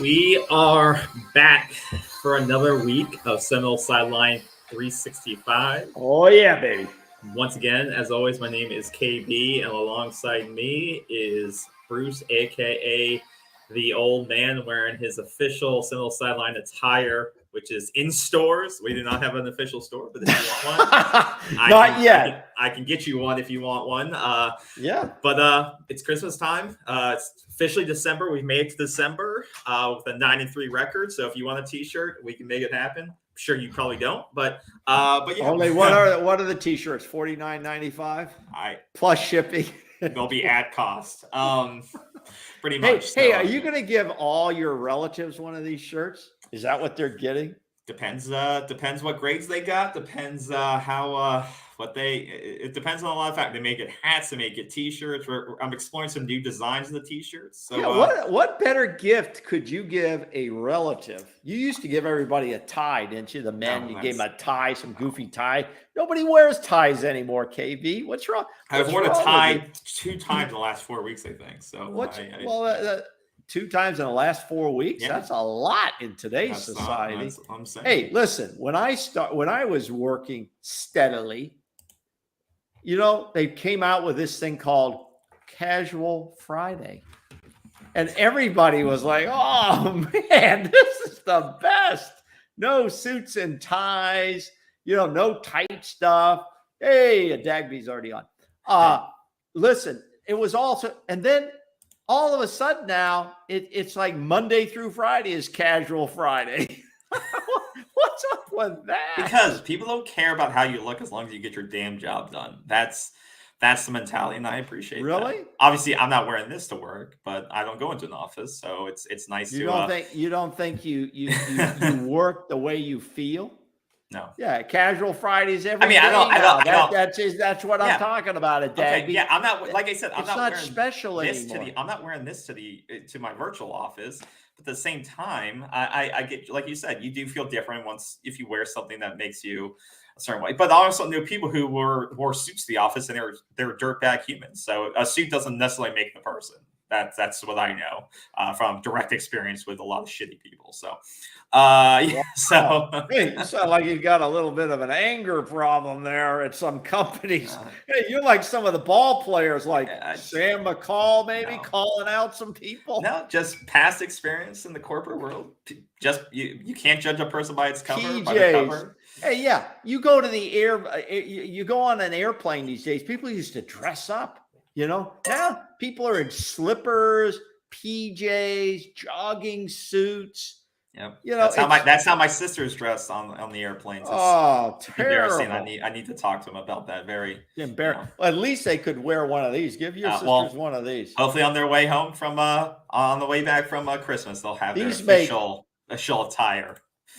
We are back for another week of Seminole Sideline 365. Oh, yeah, baby. Once again, as always, my name is KB, and alongside me is Bruce, a.k.a. the old man wearing his official Seminole Sideline attire, which is in stores. We do not have an official store, but if you want one, Not yet. I can get you one if you want one. Yeah. But it's Christmas time. It's officially December. We've made it to December with a 9-3 record. So if you want a T-shirt, we can make it happen. I'm sure you probably don't, but yeah. Only what are the T-shirts? $49.95 plus shipping. They'll be at cost. Pretty much. Hey, are you going to give all your relatives one of these shirts? Is that what they're getting? Depends what grades they got. Depends it depends on a lot of factors. They may get hats, they may get T-shirts. I'm exploring some new designs of the T-shirts. So yeah, what better gift could you give a relative? You used to give everybody a tie, didn't you? The men, you gave them a tie, some goofy tie. Nobody wears ties anymore, KB. What's wrong? I've worn a tie 2 times in the last 4 weeks, I think. So 2 times in the last 4 weeks. Yeah. That's a lot in today's society. That's what I'm saying. Hey, listen, when I was working steadily, they came out with this thing called Casual Friday. And everybody was like, oh man, this is the best. No suits and ties, no tight stuff. Hey, Dagby's already on. Listen, it was also, and then all of a sudden now it's like Monday through Friday is Casual Friday. What's up with that? Because people don't care about how you look as long as you get your damn job done. That's the mentality, and I appreciate that. Really? Obviously, I'm not wearing this to work, but I don't go into an office, so it's nice you don't think you work the way you feel? No. Yeah, Casual Fridays every day. That's what I'm talking about. Okay, yeah, I'm not, like I said, I'm not wearing special anymore. I'm not wearing this to my virtual office. But at the same time, I get, like you said, you do feel different if you wear something that makes you a certain way. But I also knew people who wore suits to the office, and they were dirtbag humans. So a suit doesn't necessarily make the person. That's what I know from direct experience with a lot of shitty people. So, yeah. So hey, you sound like you got a little bit of an anger problem there at some companies. Hey, you're like some of the ball players, like Sam McCall, maybe calling out some people. No, just past experience in the corporate world. Just you can't judge a person by its cover. PJs. By the cover. Hey, yeah, you go to the you go on an airplane these days. People used to dress up. Now people are in slippers, PJs, jogging suits. Yep. That's how my sister's dressed on the airplanes. Oh, terrible! I need to talk to them about that. Very embarrassing. Well, at least they could wear one of these. Give your sisters one of these. Hopefully, on their way home on the way back from Christmas, they'll have their official attire.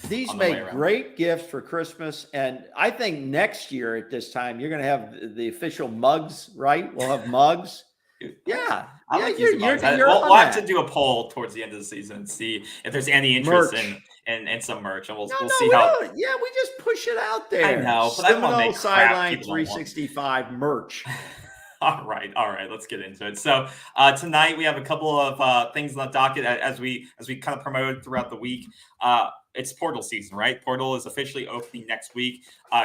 These make great gifts for Christmas, and I think next year at this time you're going to have the official mugs, right? We'll have mugs. Yeah, we'll have to do a poll towards the end of the season and see if there's any interest in some merch, and we'll see how. Yeah, we just push it out there. I know, but I don't want to make Sideline 365 merch. All right. Let's get into it. So tonight we have a couple of things on the docket as we kind of promoted throughout the week. It's portal season, right? Portal is officially opening next week.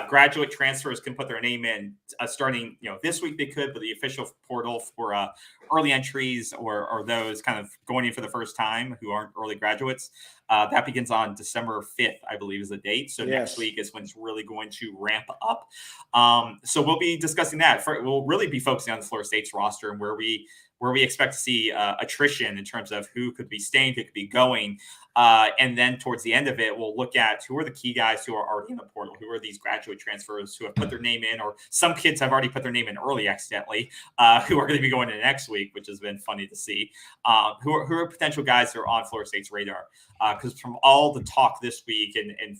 Graduate transfers can put their name in starting, this week they could, but the official portal for early entries or those kind of going in for the first time who aren't early graduates, that begins on December 5th, I believe is the date. So next week is when it's really going to ramp up. So we'll be discussing that. We'll really be focusing on the Florida State's roster and where we expect to see attrition in terms of who could be staying, who could be going. And then towards the end of it, we'll look at who are the key guys who are already in the portal, who are these graduate transfers who have put their name in, or some kids have already put their name in early accidentally, who are going to be going in next week, which has been funny to see, who are potential guys who are on Florida State's radar. Because from all the talk this week, and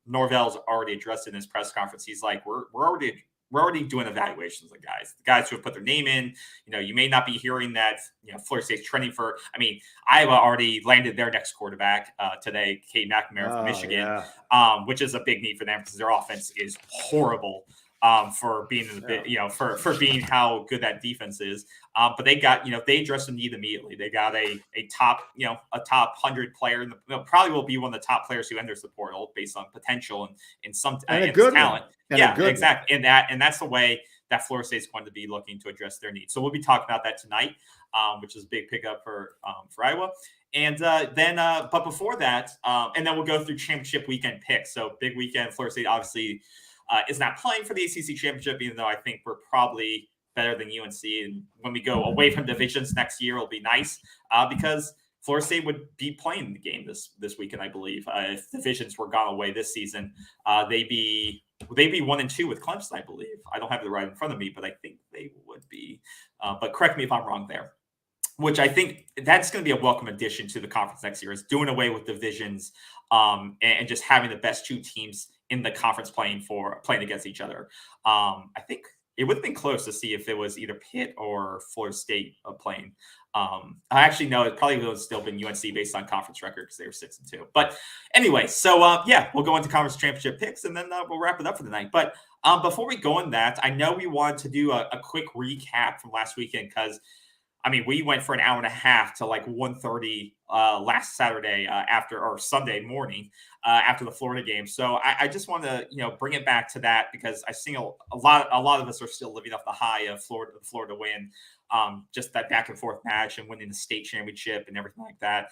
Norvell's already addressed in his press conference, he's like, we're already doing evaluations of guys. The guys who have put their name in. You may not be hearing that, Florida State's trending for. I mean, Iowa already landed their next quarterback today, Cade McNamara from Michigan, which is a big need for them because their offense is horrible. for being in the bit, for being how good that defense is. But they got, they addressed the need immediately. They got a top, a top 100 player, probably will be one of the top players who enters the portal based on potential and some and a good talent. And yeah, exactly. And that's the way that Florida State's going to be looking to address their needs. So we'll be talking about that tonight, which is a big pickup for Iowa. And but before that, and then we'll go through championship weekend picks. So big weekend. Florida State obviously is not playing for the ACC championship, even though I think we're probably better than UNC. And when we go away from divisions next year, it'll be nice because Florida State would be playing the game this weekend, I believe. If divisions were gone away this season, they'd be 1-2 with Clemson, I believe. I don't have it right in front of me, but I think they would be. But correct me if I'm wrong there. Which I think that's going to be a welcome addition to the conference next year, is doing away with divisions and just having the best two teams in the conference playing against each other. I think it would have been close to see if it was either Pitt or Florida State playing. I actually know it probably would have still been UNC based on conference record because they were 6-2. But anyway, so we'll go into conference championship picks and then we'll wrap it up for the night. But before we go in that, I know we wanted to do a quick recap from last weekend because we went for an hour and a half to like 1:30 last Saturday Sunday morning after the Florida game. So I just want to bring it back to that because I think a lot of us are still living off the high of the Florida win, just that back and forth match and winning the state championship and everything like that.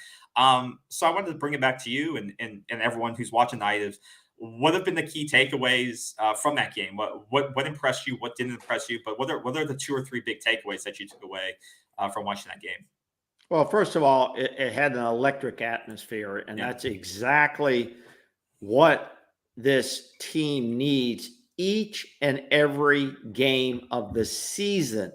So I wanted to bring it back to you and everyone who's watching tonight is what have been the key takeaways from that game? What impressed you? What didn't impress you? But what are the 2 or 3 big takeaways that you took away from watching that game? Well, first of all, it had an electric atmosphere, and that's exactly what this team needs each and every game of the season,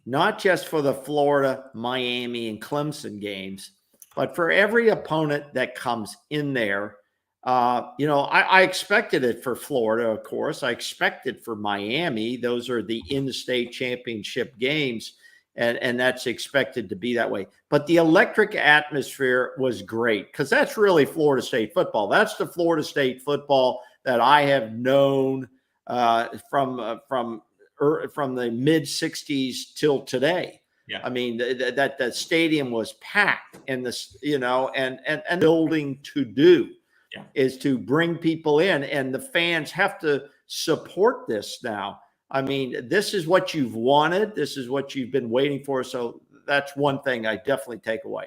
not just for the Florida, Miami, and Clemson games, but for every opponent that comes in there. I expected it for Florida, of course. I expected for Miami. Those are the in-state championship games. And that's expected to be that way. But the electric atmosphere was great because that's really Florida State football. That's the Florida State football that I have known from the mid-'60s till today. Yeah. That the stadium was packed and and building to do is to bring people in, and the fans have to support this now. This is what you've wanted. This is what you've been waiting for. So that's one thing I definitely take away.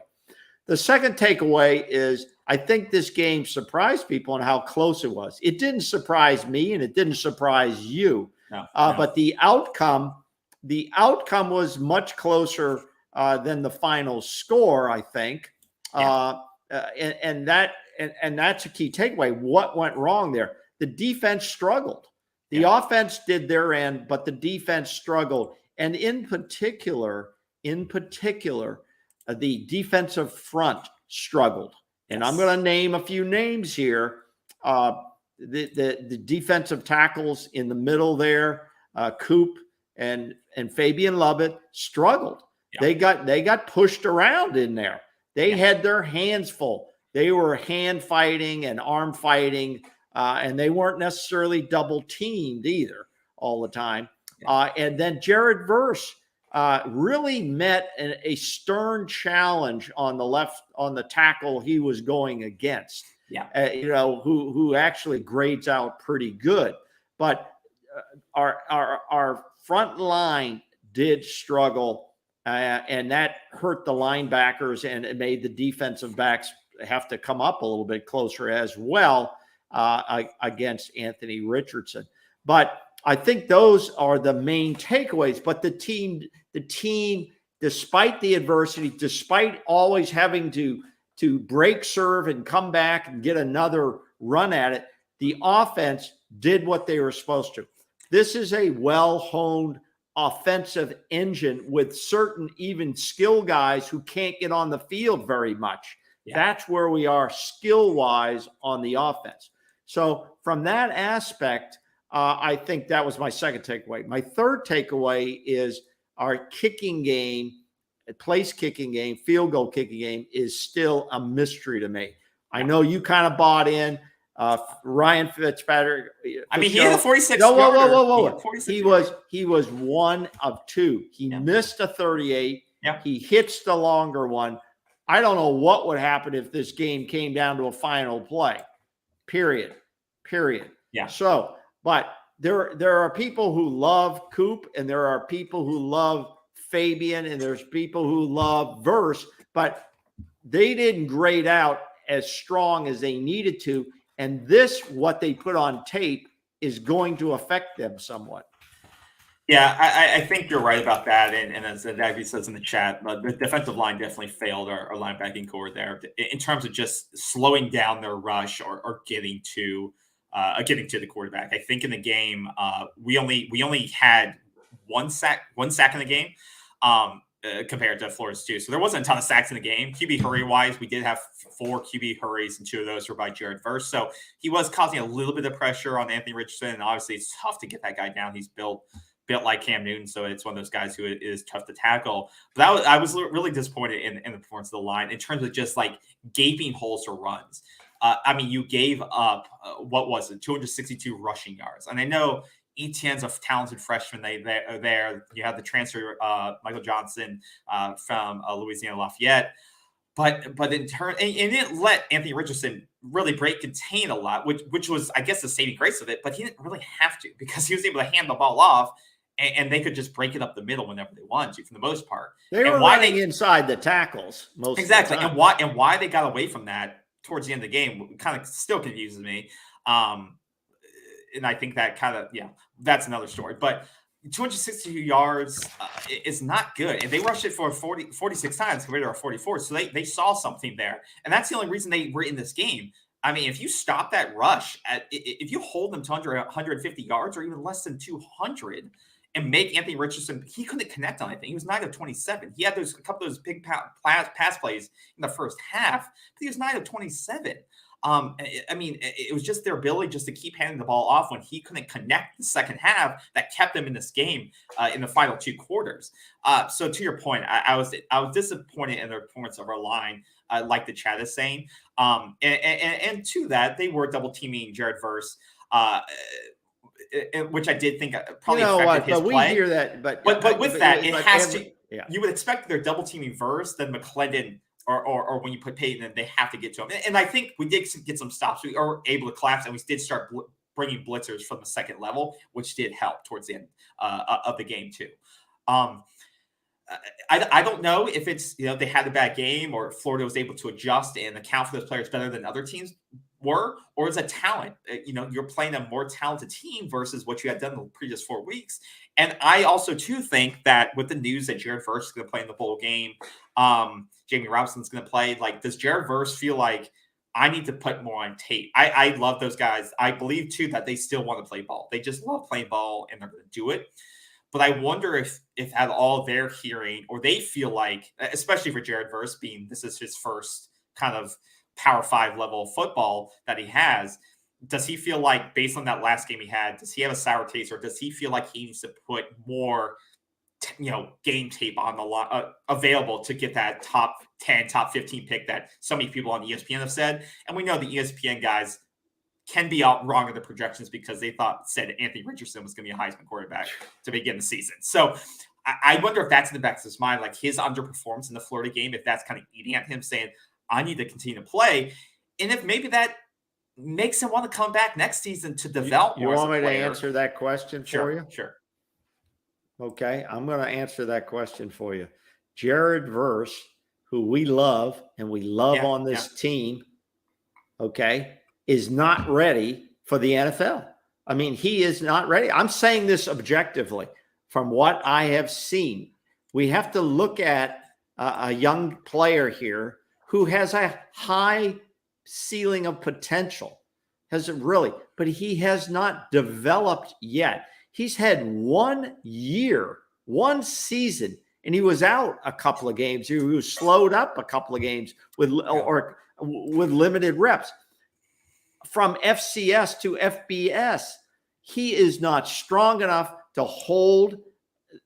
The second takeaway is I think this game surprised people on how close it was. It didn't surprise me and it didn't surprise you. No. But the outcome was much closer than the final score, I think. And that's a key takeaway. What went wrong there? The defense struggled. The offense did their end, but the defense struggled. And in particular, the defensive front struggled. And I'm going to name a few names here. The defensive tackles in the middle there, Coop and Fabian Lovett struggled. Yeah. They got pushed around in there. They had their hands full. They were hand fighting and arm fighting. And they weren't necessarily double teamed either all the time. And then Jared Verse really met a stern challenge on the left, on the tackle he was going against. Who actually grades out pretty good. But our front line did struggle, and that hurt the linebackers, and it made the defensive backs have to come up a little bit closer as well. Against Anthony Richardson. But I think those are the main takeaways. But the team, despite the adversity, despite always having to break serve and come back and get another run at it, the offense did what they were supposed to. This is a well-honed offensive engine with certain even skill guys who can't get on the field very much. That's where we are skill-wise on the offense. So from that aspect, I think that was my second takeaway. My third takeaway is our kicking game, place kicking game, field goal kicking game is still a mystery to me. I know you kind of bought in. Ryan Fitzpatrick. I mean, he had a 46. No, whoa. He was one of two. He missed a 38. Yeah. He hits the longer one. I don't know what would happen if this game came down to a final play. Period. Yeah. So, but there are people who love Coop, and there are people who love Fabian, and there's people who love Verse, but they didn't grade out as strong as they needed to. And this, what they put on tape, is going to affect them somewhat. Yeah, I think you're right about that. And as Dagby says in the chat, the defensive line definitely failed our linebacking core there in terms of just slowing down their rush or getting to the quarterback. I think in the game, we only had one sack in the game. Compared to Florida's 2. So there wasn't a ton of sacks in the game. QB hurry wise, we did have 4 QB hurries, and 2 of those were by Jared Verse. So he was causing a little bit of pressure on Anthony Richardson. And obviously it's tough to get that guy down. He's built like Cam Newton. So it's one of those guys who is tough to tackle. But I was really disappointed in the performance of the line in terms of just like gaping holes or runs. I mean, you gave up, 262 rushing yards. And I know Etienne's a talented freshman. There. You have the transfer, Michael Johnson from Louisiana Lafayette. But in turn, and it didn't let Anthony Richardson really contain a lot, which was, I guess, the saving grace of it. But he didn't really have to, because he was able to hand the ball off, and they could just break it up the middle whenever they wanted to, for the most part. They were running inside the tackles most exactly. Of the time. And why they got away from that towards the end of the game kind of still confuses me. And I think that that's another story. But 262 yards is not good. And they rushed it for 46 times compared to our 44. So they saw something there. And that's the only reason they were in this game. I mean, if you stop that rush, if you hold them to 150 yards or even less than 200 and make Anthony Richardson, he couldn't connect on anything. He was 9 of 27. He had a couple of those big pass plays in the first half, but he was 9 of 27. I mean, it was just their ability just to keep handing the ball off when he couldn't connect the second half that kept them in this game in the final 2 quarters. So to your point, I was disappointed in the performance of our line, like the chat is saying. And to that, they were double teaming Jared Verse, which I did think probably affected his play. We hear that, but with that, it has to. Yeah. You would expect they're double teaming Verse, then McClendon. Or when you put Peyton in, they have to get to him. And I think we did get some stops. We were able to collapse, and we did start bringing blitzers from the second level, which did help towards the end of the game too. I don't know if it's, they had a bad game or Florida was able to adjust and account for those players better than other teams were, or is it talent? You're playing a more talented team versus what you had done the previous 4 weeks. And I also too think that with the news that Jared Verse is going to play in the bowl game, Jamie Robinson's going to play. Like, does Jared Verse feel like I need to put more on tape? I love those guys. I believe too that they still want to play ball. They just love playing ball and they're going to do it. But I wonder if at all they're hearing, or they feel like, especially for Jared Verse, being this is his first kind of Power 5 level of football that he has, does he feel like, based on that last game he had, does he have a sour taste, or does he feel like he needs to put more game tape on the available to get that top 10, top 15 pick that so many people on ESPN have said? And we know the ESPN guys can be out wrong in the projections because they said Anthony Richardson was going to be a Heisman quarterback to begin the season. So I wonder if that's in the back of his mind, like his underperformance in the Florida game, if that's kind of eating at him, saying, I need to continue to play. And if maybe that makes him want to come back next season to develop more. You want me to answer that question for you? Sure. Okay, I'm going to answer that question for you. Jared Verse, who we love and we love on this team, okay, is not ready for the NFL. I mean, he is not ready. I'm saying this objectively from what I have seen. We have to look at a young player here who has a high ceiling of potential, but he has not developed yet. He's had 1 year, 1 season, and he was out a couple of games. He was slowed up a couple of games with limited reps. From FCS to FBS, he is not strong enough to hold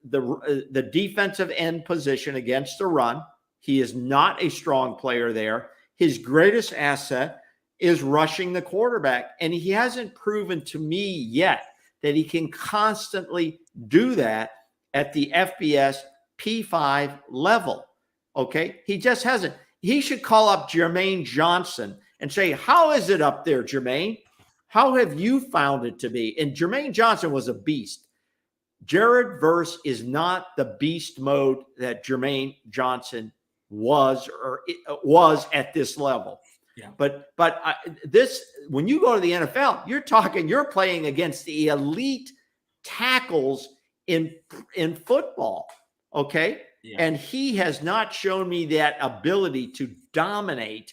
the defensive end position against the run. He is not a strong player there. His greatest asset is rushing the quarterback. And he hasn't proven to me yet that he can constantly do that at the FBS P5 level. Okay. He just hasn't. He should call up Jermaine Johnson and say, how is it up there, Jermaine? How have you found it to be? And Jermaine Johnson was a beast. Jared Verse is not the beast mode that Jermaine Johnson was at this level. Yeah. But this, when you go to the NFL, you're playing against the elite tackles in football. Okay. Yeah. And he has not shown me that ability to dominate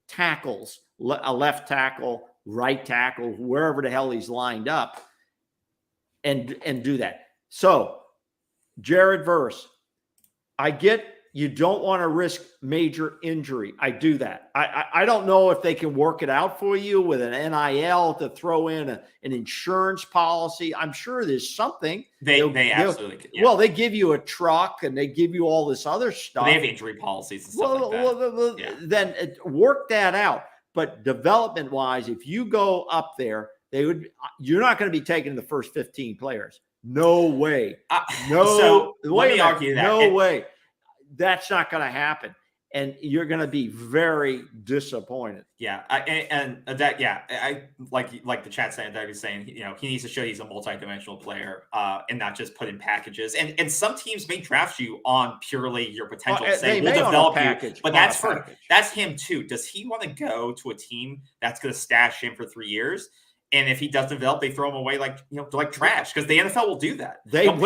tackles, a left tackle, right tackle, wherever the hell he's lined up, and do that. So, Jared Verse, I get you don't want to risk major injury. I do that. I don't know if they can work it out for you with an NIL to throw in an insurance policy. I'm sure there's something. They absolutely can. Yeah. Well, they give you a truck and they give you all this other stuff. They have injury policies and stuff like that. Then work that out. But development-wise, if you go up there, you're not going to be taking the first 15 players. No way. So let me argue that. No way. That's not going to happen. And you're going to be very disappointed. Yeah. I like the chat saying that he's saying, he needs to show he's a multidimensional player and not just put in packages. And some teams may draft you on purely your potential. Say we'll develop you, but that's him too. Does he want to go to a team that's going to stash him for 3 years? And if he doesn't develop, they throw him away like trash, because the NFL will do that. They'll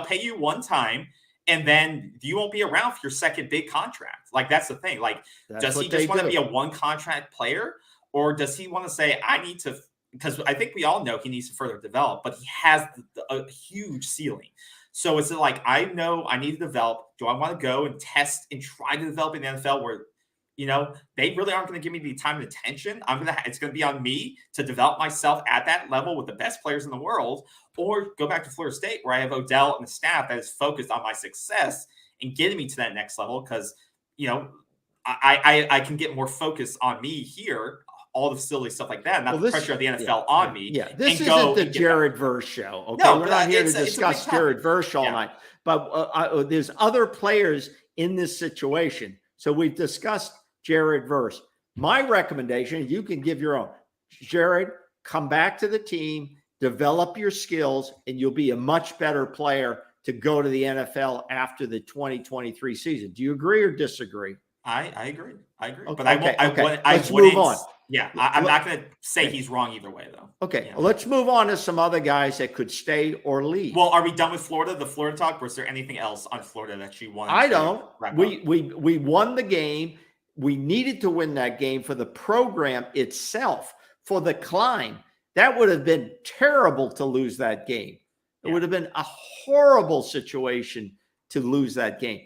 pay you one time, and then you won't be around for your second big contract. Like, that's the thing. Like, does he just want to be a one contract player, or does he want to say, I need to? Because I think we all know he needs to further develop, but he has a huge ceiling. So it's like, I know I need to develop. Do I want to go and test and try to develop in the NFL where they really aren't going to give me the time and attention? It's going to be on me to develop myself at that level with the best players in the world, or go back to Florida State where I have Odell and the staff that is focused on my success and getting me to that next level. Because, I can get more focus on me here, all the facility stuff like that, not the pressure of the NFL on me. Yeah, this isn't the Jared Verse show. Okay, no, we're not here to discuss Jared Verse all night. But there's other players in this situation. So we've discussed Jared Verse. My recommendation, you can give your own. Jared, come back to the team, develop your skills, and you'll be a much better player to go to the NFL after the 2023 season. Do you agree or disagree? I agree. Okay, but let's move on. Yeah, I'm not going to say he's wrong either way, though. Okay, well, let's move on to some other guys that could stay or leave. Well, are we done with Florida, the Florida talk, or is there anything else on Florida that you want? I don't. We won the game. We needed to win that game for the program itself, for the climb. That would have been terrible to lose that game. It would have been a horrible situation to lose that game.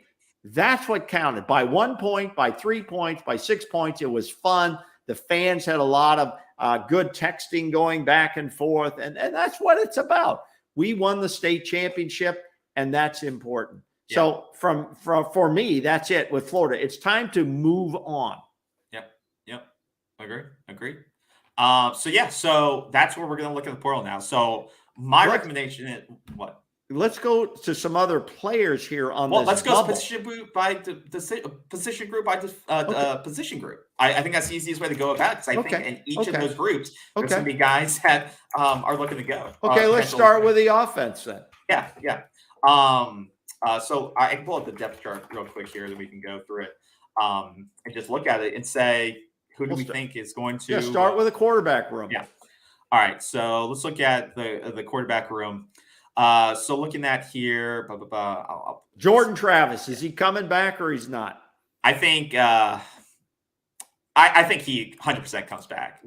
That's what counted. By 1 point, by 3 points, by 6 points, it was fun. The fans had a lot of good texting going back and forth, and that's what it's about. We won the state championship, and that's important. Yeah. So for me, that's it with Florida. It's time to move on. Yep. Agree. So that's where we're going to look at the portal now. So my recommendation is what? Let's go to some other players here on this. Well, let's go bubble. position group by position group. I think that's the easiest way to go about it, because I think in each of those groups, there's going to be guys that are looking to go. Okay, let's start with the offense then. Yeah. So I can pull up the depth chart real quick here, that we can go through it and just look at it and say, who do we think is going to start with the quarterback room? Yeah. All right. So let's look at the quarterback room. So looking at here, Jordan Travis, is he coming back or he's not? I think I think he 100% comes back.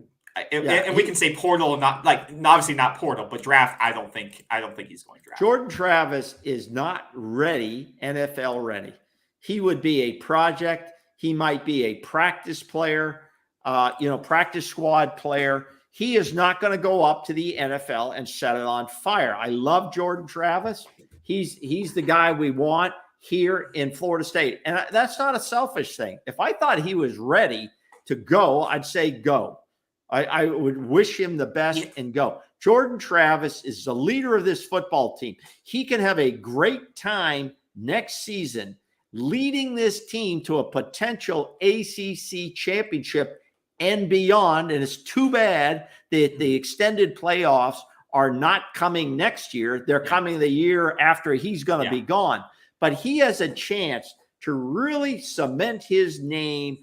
And we can say portal, obviously not portal, but draft. I don't think he's going to draft. Jordan Travis is not ready, NFL ready. He would be a project. He might be a practice player, practice squad player. He is not going to go up to the NFL and set it on fire. I love Jordan Travis. He's the guy we want here in Florida State. And that's not a selfish thing. If I thought he was ready to go, I'd say go. I would wish him the best and go. Jordan Travis is the leader of this football team. He can have a great time next season leading this team to a potential ACC championship and beyond. And it's too bad that the extended playoffs are not coming next year. They're coming the year after he's going to be gone. But he has a chance to really cement his name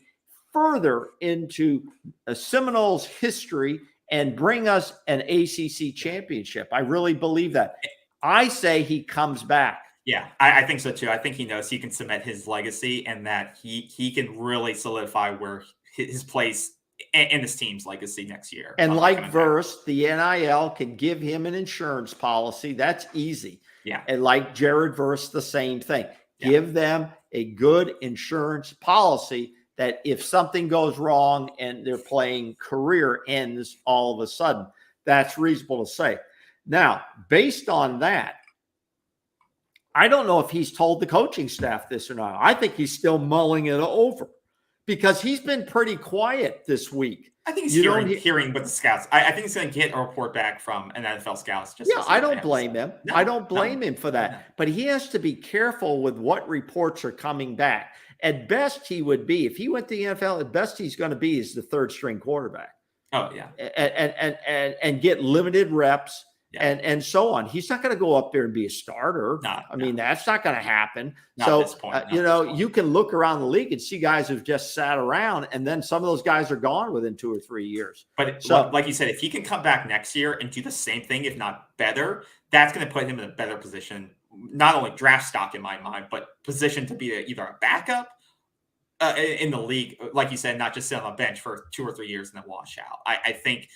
further into Seminoles history and bring us an ACC championship. I really believe that. I say he comes back. Yeah, I think so too. I think he knows he can cement his legacy and that he can really solidify where his place in this team's legacy next year. And like Verse, the NIL can give him an insurance policy. That's easy. Yeah. And like Jared Verse, the same thing. Give them a good insurance policy that if something goes wrong and their playing career ends all of a sudden, that's reasonable to say. Now, based on that, I don't know if he's told the coaching staff this or not. I think he's still mulling it over because he's been pretty quiet this week. I think he's hearing what the scouts. I think he's going to get a report back from an NFL scouts. I don't blame him. No, I don't blame him for that. No. But he has to be careful with what reports are coming back. At best, he would be, if he went to the NFL, at best he's going to be is the third string quarterback. Oh, yeah. And get limited reps. Yeah. And so on. He's not going to go up there and be a starter. I mean, that's not going to happen. Not at this point. You can look around the league and see guys who've just sat around, and then some of those guys are gone within 2 or 3 years. But like you said, if he can come back next year and do the same thing, if not better, that's going to put him in a better position, not only draft stock in my mind, but position to be either a backup in the league, like you said, not just sit on the bench for 2 or 3 years and then wash out. I think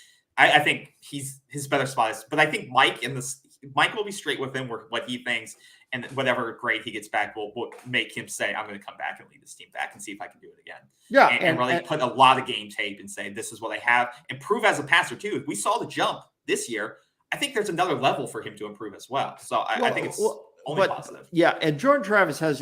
he's his better spot is, but I think Mike will be straight with him what he thinks, and whatever grade he gets back will make him say, I'm going to come back and lead this team back and see if I can do it again. Yeah. And really put a lot of game tape and say, this is what I have, and prove as a passer too. We saw the jump this year. I think there's another level for him to improve as well. So I think it's only positive. Yeah. And Jordan Travis has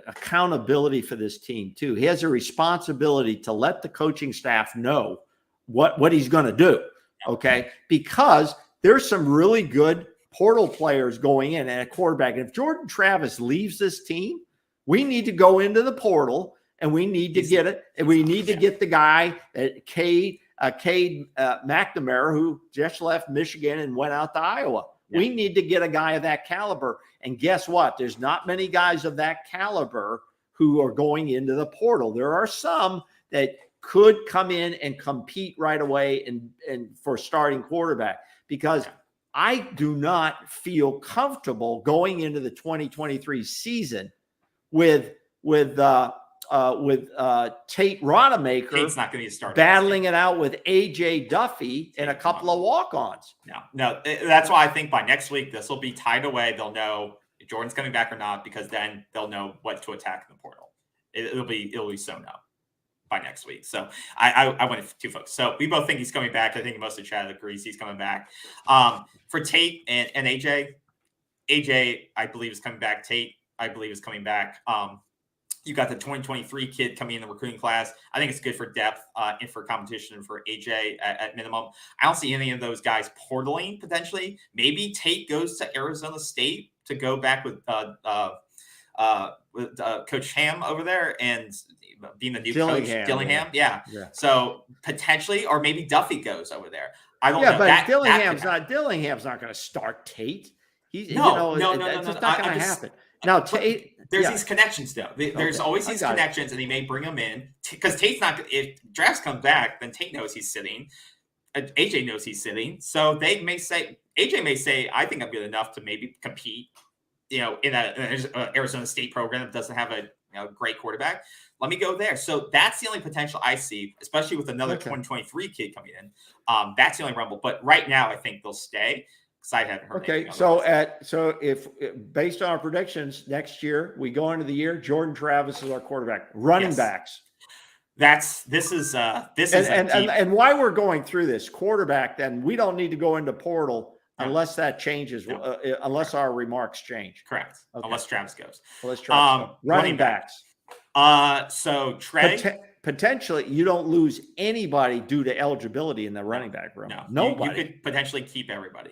accountability for this team too. He has a responsibility to let the coaching staff know what he's going to do. Okay. Because there's some really good portal players going in and a quarterback. And if Jordan Travis leaves this team, we need to go into the portal and we need to get it. And we need to get the guy that Cade McNamara, who just left Michigan and went out to Iowa. Yeah. We need to get a guy of that caliber. And guess what? There's not many guys of that caliber who are going into the portal. There are some that could come in and compete right away and for starting quarterback, because I do not feel comfortable going into the 2023 season with Tate Rodemaker. Tate's not going to be starting, battling it out with AJ Duffy and a couple of walk-ons. No, that's why I think by next week this will be tied away. They'll know if Jordan's coming back or not, because then they'll know what to attack in the portal. It'll be so known by next week. So I went to folks. So we both think he's coming back. I think most of Chad agrees he's coming back. For Tate and AJ, I believe is coming back. Tate, I believe, is coming back. You got the 2023 kid coming in the recruiting class. I think it's good for depth and for competition for AJ at minimum. I don't see any of those guys portaling potentially. Maybe Tate goes to Arizona State to go back with Coach Ham over there and being the new coach, Dillingham. Yeah. So potentially, or maybe Duffy goes over there. I don't know. But Dillingham's not going to start Tate. It's not going to happen. Now, Tate, there's these connections, though. There's always these connections, and he may bring them in because Tate's not. If Drafts come back, then Tate knows he's sitting. AJ knows he's sitting, so AJ may say, "I think I'm good enough to maybe compete." In an Arizona State program that doesn't have a great quarterback. Let me go there. So that's the only potential I see, especially with another 2023 kid coming in. That's the only rumble. But right now, I think they'll stay. I haven't heard. Okay, so if based on our predictions next year, we go into the year, Jordan Travis is our quarterback. Running backs. This is and why we're going through this quarterback. Then we don't need to go into portal unless that changes. Unless our remarks change. Correct. Okay. Unless Travis goes. Running backs. So Trey. Potentially, you don't lose anybody due to eligibility in the running back room. No, Nobody. You could potentially keep everybody.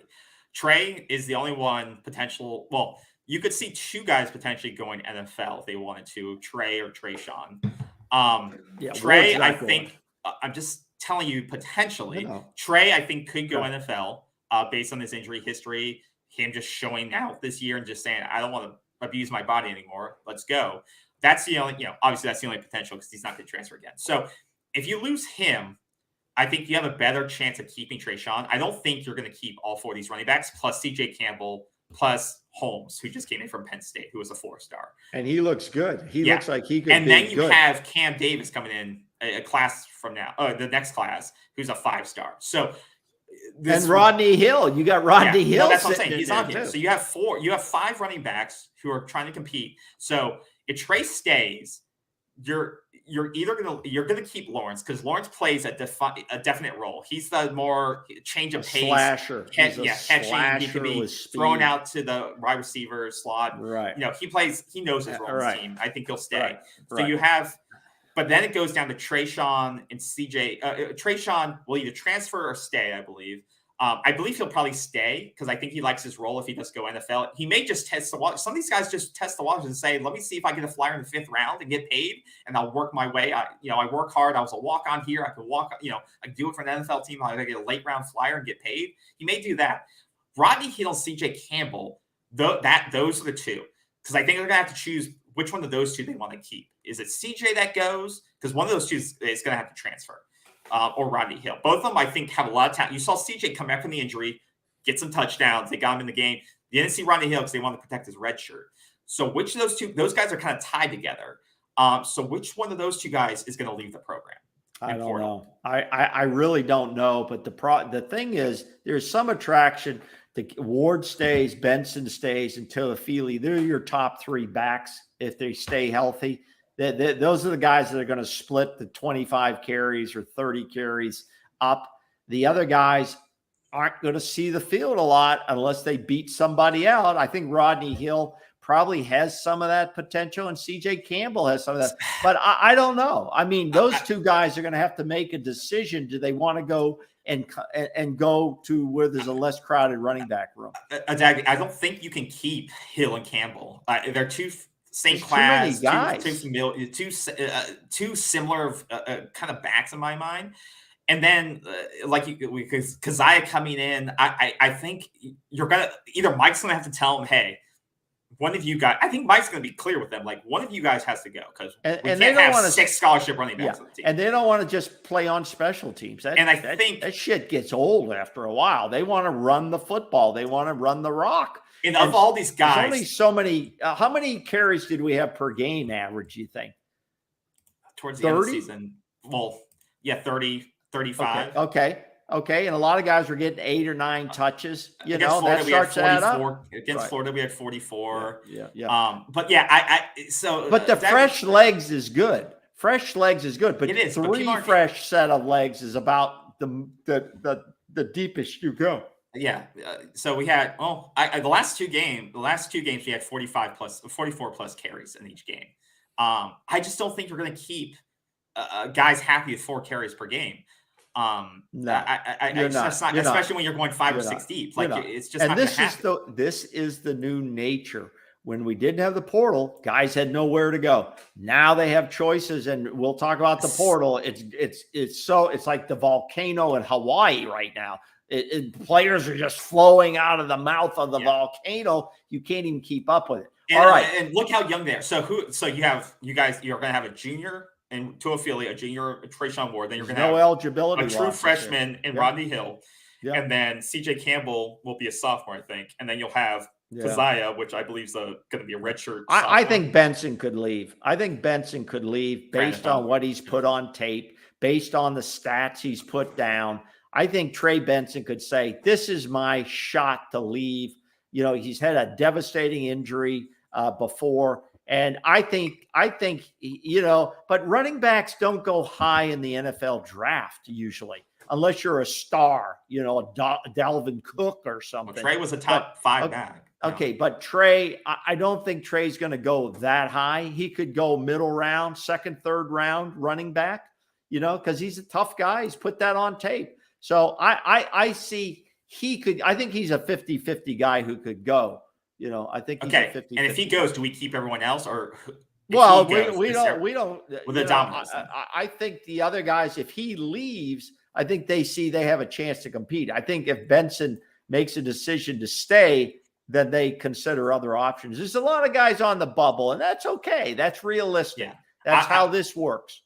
Trey is the only one potential. Well, you could see two guys potentially going NFL if they wanted to, Trey or Trayshawn. Trey, I think, I'm just telling you, potentially, Trey, I think, could go NFL based on his injury history, him just showing out this year and just saying, I don't want to abuse my body anymore. Let's go. That's the only, obviously that's the only potential because he's not going to transfer again. So if you lose him, I think you have a better chance of keeping Trayshawn. I don't think you're going to keep all four of these running backs, plus CJ Campbell, plus Holmes, who just came in from Penn State, who was a 4-star. And he looks good. He looks like he could. And then you have Cam Davis coming in a class from now, the next class, who's a 5-star. So and Rodney Hill, you got Rodney Hill. No, that's what I'm saying. He's on here. So you have 5 running backs who are trying to compete. So if Trey stays, you're gonna keep Lawrence because Lawrence plays a definite role. He's the more change of pace slasher. Catching. He can be thrown out to the wide receiver slot. Right. He knows his role on the team. I think he'll stay. So you have, but then it goes down to Trayshawn and CJ. Trayshawn will either transfer or stay, I believe. I believe he'll probably stay because I think he likes his role if he does go NFL. He may just test the waters. Some of these guys just test the waters and say, let me see if I get a flyer in the 5th round and get paid, and I'll work my way. I work hard. I was a walk-on here. I can walk, I can do it for an NFL team. I get a late-round flyer and get paid. He may do that. Rodney Hill, CJ Campbell, those are the two. Because I think they're going to have to choose which one of those two they want to keep. Is it CJ that goes? Because one of those two is going to have to transfer. Or Rodney Hill. Both of them, I think, have a lot of talent. You saw CJ come back from the injury, get some touchdowns. They got him in the game. You didn't see Rodney Hill because they wanted to protect his red shirt. So which of those guys are kind of tied together. So which one of those two guys is going to leave the program? I don't know. I really don't know. But the thing is, there's some attraction. Ward stays, Benson stays, and Toafili. They're your top 3 backs if they stay healthy. Those are the guys that are going to split the 25 carries or 30 carries up. The other guys aren't going to see the field a lot unless they beat somebody out. I think Rodney Hill probably has some of that potential, and CJ Campbell has some of that. But I don't know. I mean, those two guys are going to have to make a decision. Do they want to go and go to where there's a less crowded running back room? Exactly. I don't think you can keep Hill and Campbell. They're two same class, two similar kind of backs in my mind. And then, because Keziah coming in, I think you're gonna either Mike's gonna have to tell him, hey, one of you guys. I think Mike's gonna be clear with them, like one of you guys has to go because we can't have 6 scholarship running backs on the team. And they don't want to just play on special teams. I think that shit gets old after a while. They want to run the football. They want to run the rock. And of all these guys, there's only so many. How many carries did we have per game average, you think? Towards the end of the season. Well, 30, 35. Okay. And a lot of guys were getting 8 or 9 touches. Florida, that starts to add up. Against Florida, we had 44. Yeah. But the fresh legs is good. Fresh legs is good. But it is. 3 fresh set of legs is about the deepest you go. Yeah. So we had the last two games we had 44 plus carries in each game. I just don't think you're going to keep guys happy with 4 carries per game. No, especially when you're going 5 or 6 deep. It's just not going to happen. This is the new nature. When we didn't have the portal, guys had nowhere to go. Now they have choices, and we'll talk about the portal. It's like the volcano in Hawaii right now. Players are just flowing out of the mouth of the volcano. You can't even keep up with it. All right, and look how young they are. So you guys, you're going to have a junior and Toafili, a junior, Trayshawn Ward. Then you're going to have eligibility, a true freshman in Rodney Hill, and then CJ Campbell will be a sophomore, I think, and then you'll have Keziah, which I believe is going to be a redshirt. I think Benson could leave. Based on what he's put on tape, based on the stats he's put down. I think Trey Benson could say, this is my shot to leave. He's had a devastating injury before. And I think, but running backs don't go high in the NFL draft usually, unless you're a star, a Dalvin Cook or something. Well, Trey was a top 5 back. Okay, but Trey, I don't think Trey's going to go that high. He could go middle round, second, third round running back, because he's a tough guy. He's put that on tape. So I see he could. I think he's a 50-50 guy who could go. I think he's a 50-50. And if he goes, do we keep everyone else or? Well, we don't. With the dominance. I think the other guys, if he leaves, I think they see they have a chance to compete. I think if Benson makes a decision to stay, then they consider other options. There's a lot of guys on the bubble, and that's okay. That's realistic. Yeah. That's how this works.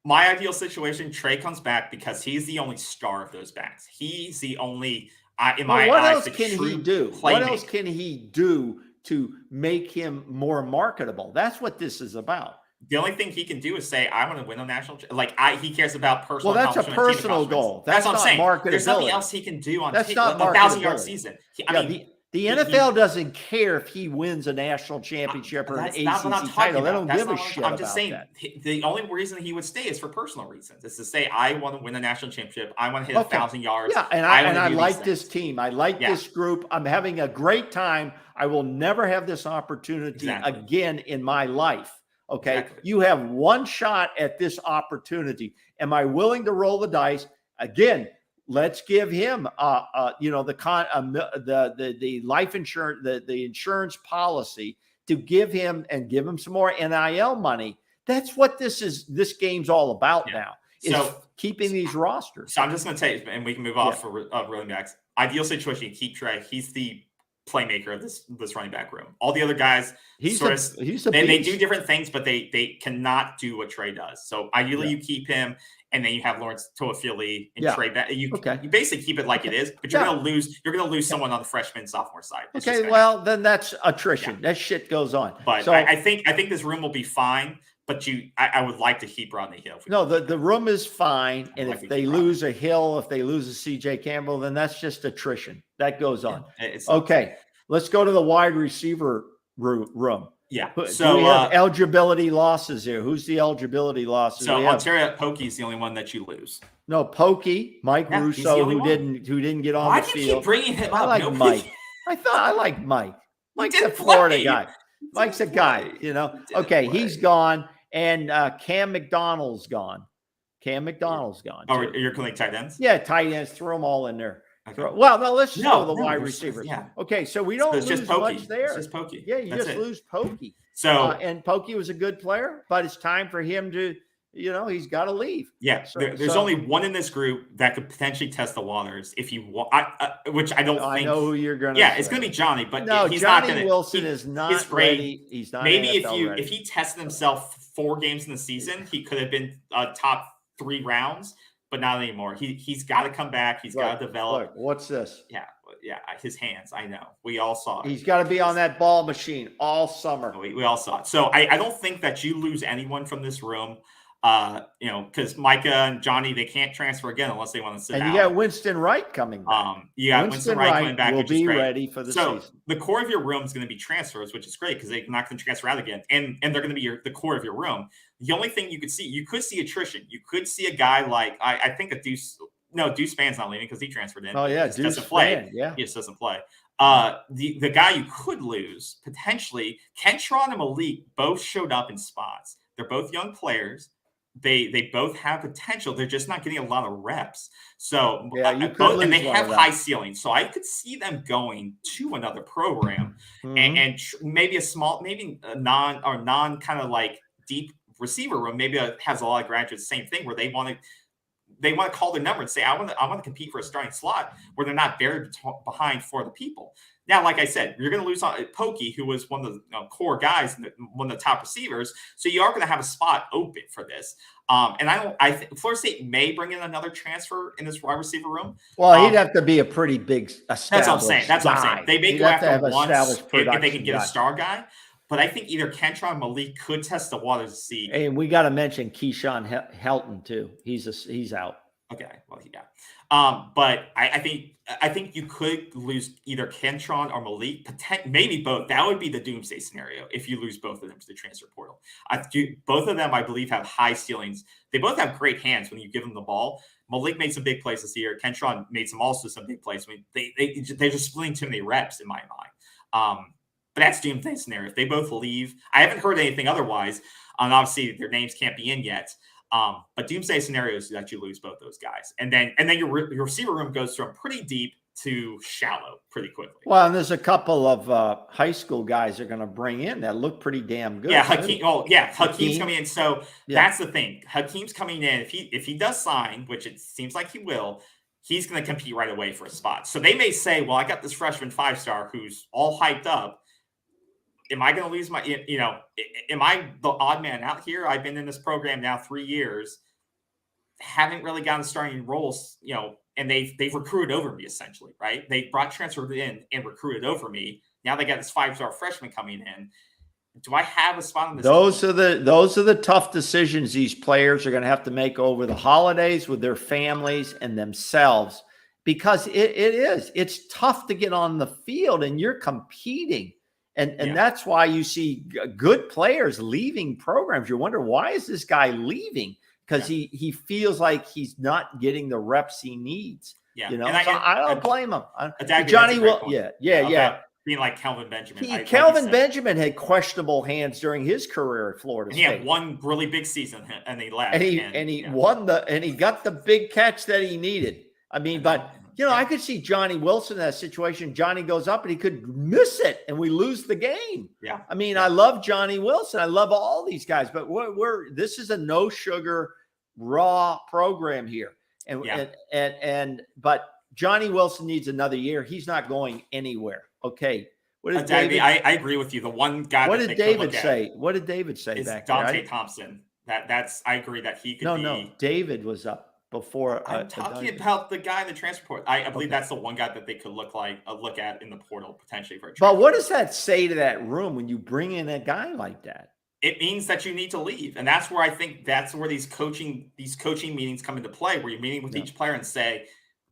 My ideal situation, Trey comes back because he's the only star of those backs. He's the only, in my eyes, what else can he do? Playmaker. What else can he do to make him more marketable? That's what this is about. The only thing he can do is say, "I want to win a national." He cares about personal. Well, that's a personal goal. That's what I'm saying. Marketability. There's nothing else he can do on. That's not a 1,000-yard season. The NFL doesn't care if he wins a national championship or an ACC title. They don't give a shit. I'm just saying the only reason he would stay is for personal reasons. It's to say, I want to win a national championship. I want to hit 1,000 yards. Yeah, and I like this team. I like this group. I'm having a great time. I will never have this opportunity again in my life. Okay. Exactly. You have one shot at this opportunity. Am I willing to roll the dice? Again, let's give him, the life insurance, the insurance policy to give him some more NIL money. That's what this game's all about now. So keeping these rosters. So I'm just going to take, and we can move off for running backs. Ideal situation, you keep Trey. He's the playmaker of this running back room. All the other guys, they do different things, but they cannot do what Trey does. So ideally, you keep him. And then you have Lawrence Toafili and Trey. You basically keep it like it is, but you're going to lose. You're going to lose someone on the freshman sophomore side. It's then that's attrition. That shit goes on. But so, I think this room will be fine. But I would like to keep Rodney Hill. No, the room is fine. And if they lose a Hill, if they lose a CJ Campbell, then that's just attrition. That goes on. Okay, let's go to the wide receiver room. Yeah. So we have eligibility losses here. Who's the eligibility losses? So Ontario Pokey is the only one that you lose. No, Pokey, Mike Russo, who didn't get on the field. Why do you keep bringing him up? I like Mike. I like Mike. Mike's a Florida guy. Mike's a guy, Okay, he's gone, and Cam McDonald's gone. Oh, you're calling tight ends? Yeah, tight ends. Throw them all in there. Okay. Well, no, let's just go to the wide receivers. Yeah. Okay, so we don't lose much there. It's just Pokey. Yeah, you just lose Pokey. So and Pokey was a good player, but it's time for him to, he's got to leave. Yeah, there's only one in this group that could potentially test the waters if you want. Which I don't think. I know who you're going to. Yeah, it's going to be Johnny, but he's Johnny not going to. Wilson is not ready. He's not. Maybe if he tested himself 4 games in the season, he could have been top 3 rounds. But not anymore. He's got to come back. He's got to develop. Look, what's this? Yeah. His hands. I know. We all saw it. He's got to be on that ball machine all summer. We all saw it. So I don't think that you lose anyone from this room. Because Micah and Johnny, they can't transfer again unless they want to sit out. And you got Winston Wright coming back. You got Winston Wright coming back, will be ready for the season. The core of your room is going to be transfers, which is great because they're not going to transfer out again, and they're going to be the core of your room. The only thing you could see attrition. You could see a guy like I think a Deuce. No, Deuce Span's not leaving because he transferred in. Oh yeah, Deuce doesn't play. Yeah, he just doesn't play. The guy you could lose potentially, Kentron and Malik both showed up in spots. They're both young players. They both have potential. They're just not getting a lot of reps. So and they have high ceilings. So I could see them going to another program and maybe a non kind of like deep receiver room. Maybe has a lot of graduates. Same thing where they want to call their number and say, I want to compete for a starting slot where they're not buried behind 4 other people. Now, like I said, you're going to lose on Pokey, who was one of the core guys, one of the top receivers. So you are going to have a spot open for this. And I think Florida State may bring in another transfer in this wide receiver room. Well, he'd have to be a pretty big established That's what I'm saying. They may go after one if they can get a star guy. But I think either Kentron or Malik could test the waters to see. And we got to mention Keyshawn Helton too. He's out. Okay, well, yeah. But I think you could lose either Kentron or Malik, maybe both. That would be the doomsday scenario if you lose both of them to the transfer portal. Both of them, I believe, have high ceilings. They both have great hands when you give them the ball. Malik made some big plays this year. Kentron made some big plays. I mean, they're just splitting too many reps in my mind. But that's doomsday scenario. If they both leave, I haven't heard anything otherwise. Obviously, their names can't be in yet. But doomsday scenario is that you lose both those guys, and then your receiver room goes from pretty deep to shallow pretty quickly. Well, and there's a couple of high school guys they're going to bring in that look pretty damn good. Yeah, Hakeem's Hakeem. coming in. So that's the thing. Hakeem's coming in. If he does sign, which it seems like he will, he's going to compete right away for a spot. So they may say, well, I got this freshman 5-star who's all hyped up. Am I going to lose my, am I the odd man out here? I've been in this program now 3 years, haven't really gotten starting roles, and they've recruited over me essentially, right? They brought transferred in and recruited over me. Now they got this 5-star freshman coming in. Do I have a spot on this team? Those are the tough decisions these players are going to have to make over the holidays with their families and themselves, because it's tough to get on the field and you're competing. And that's why you see good players leaving programs. You wonder, why is this guy leaving? Because he feels like he's not getting the reps he needs. Yeah. So I don't blame him. Johnny will. Being like Kelvin Benjamin. Kelvin Benjamin had questionable hands during his career at Florida State. He had one really big season and he left. And he won and he got the big catch that he needed. I mean, I could see Johnny Wilson in that situation. Johnny goes up and he could miss it and we lose the game. Yeah. I mean, I love Johnny Wilson. I love all these guys, but this is a no sugar raw program here. But Johnny Wilson needs another year. He's not going anywhere. Okay. What did David? I agree with you. The one guy. What did David say? What did David say back there? Dante Thompson. I agree that he could be. No, David was up before. I'm talking about the guy in the transfer portal. I believe that's the one guy that they could look at in the portal potentially for a transfer. But what does that say to that room when you bring in a guy like that? It means that you need to leave. And that's where I think these coaching meetings come into play, where you're meeting with each player and say,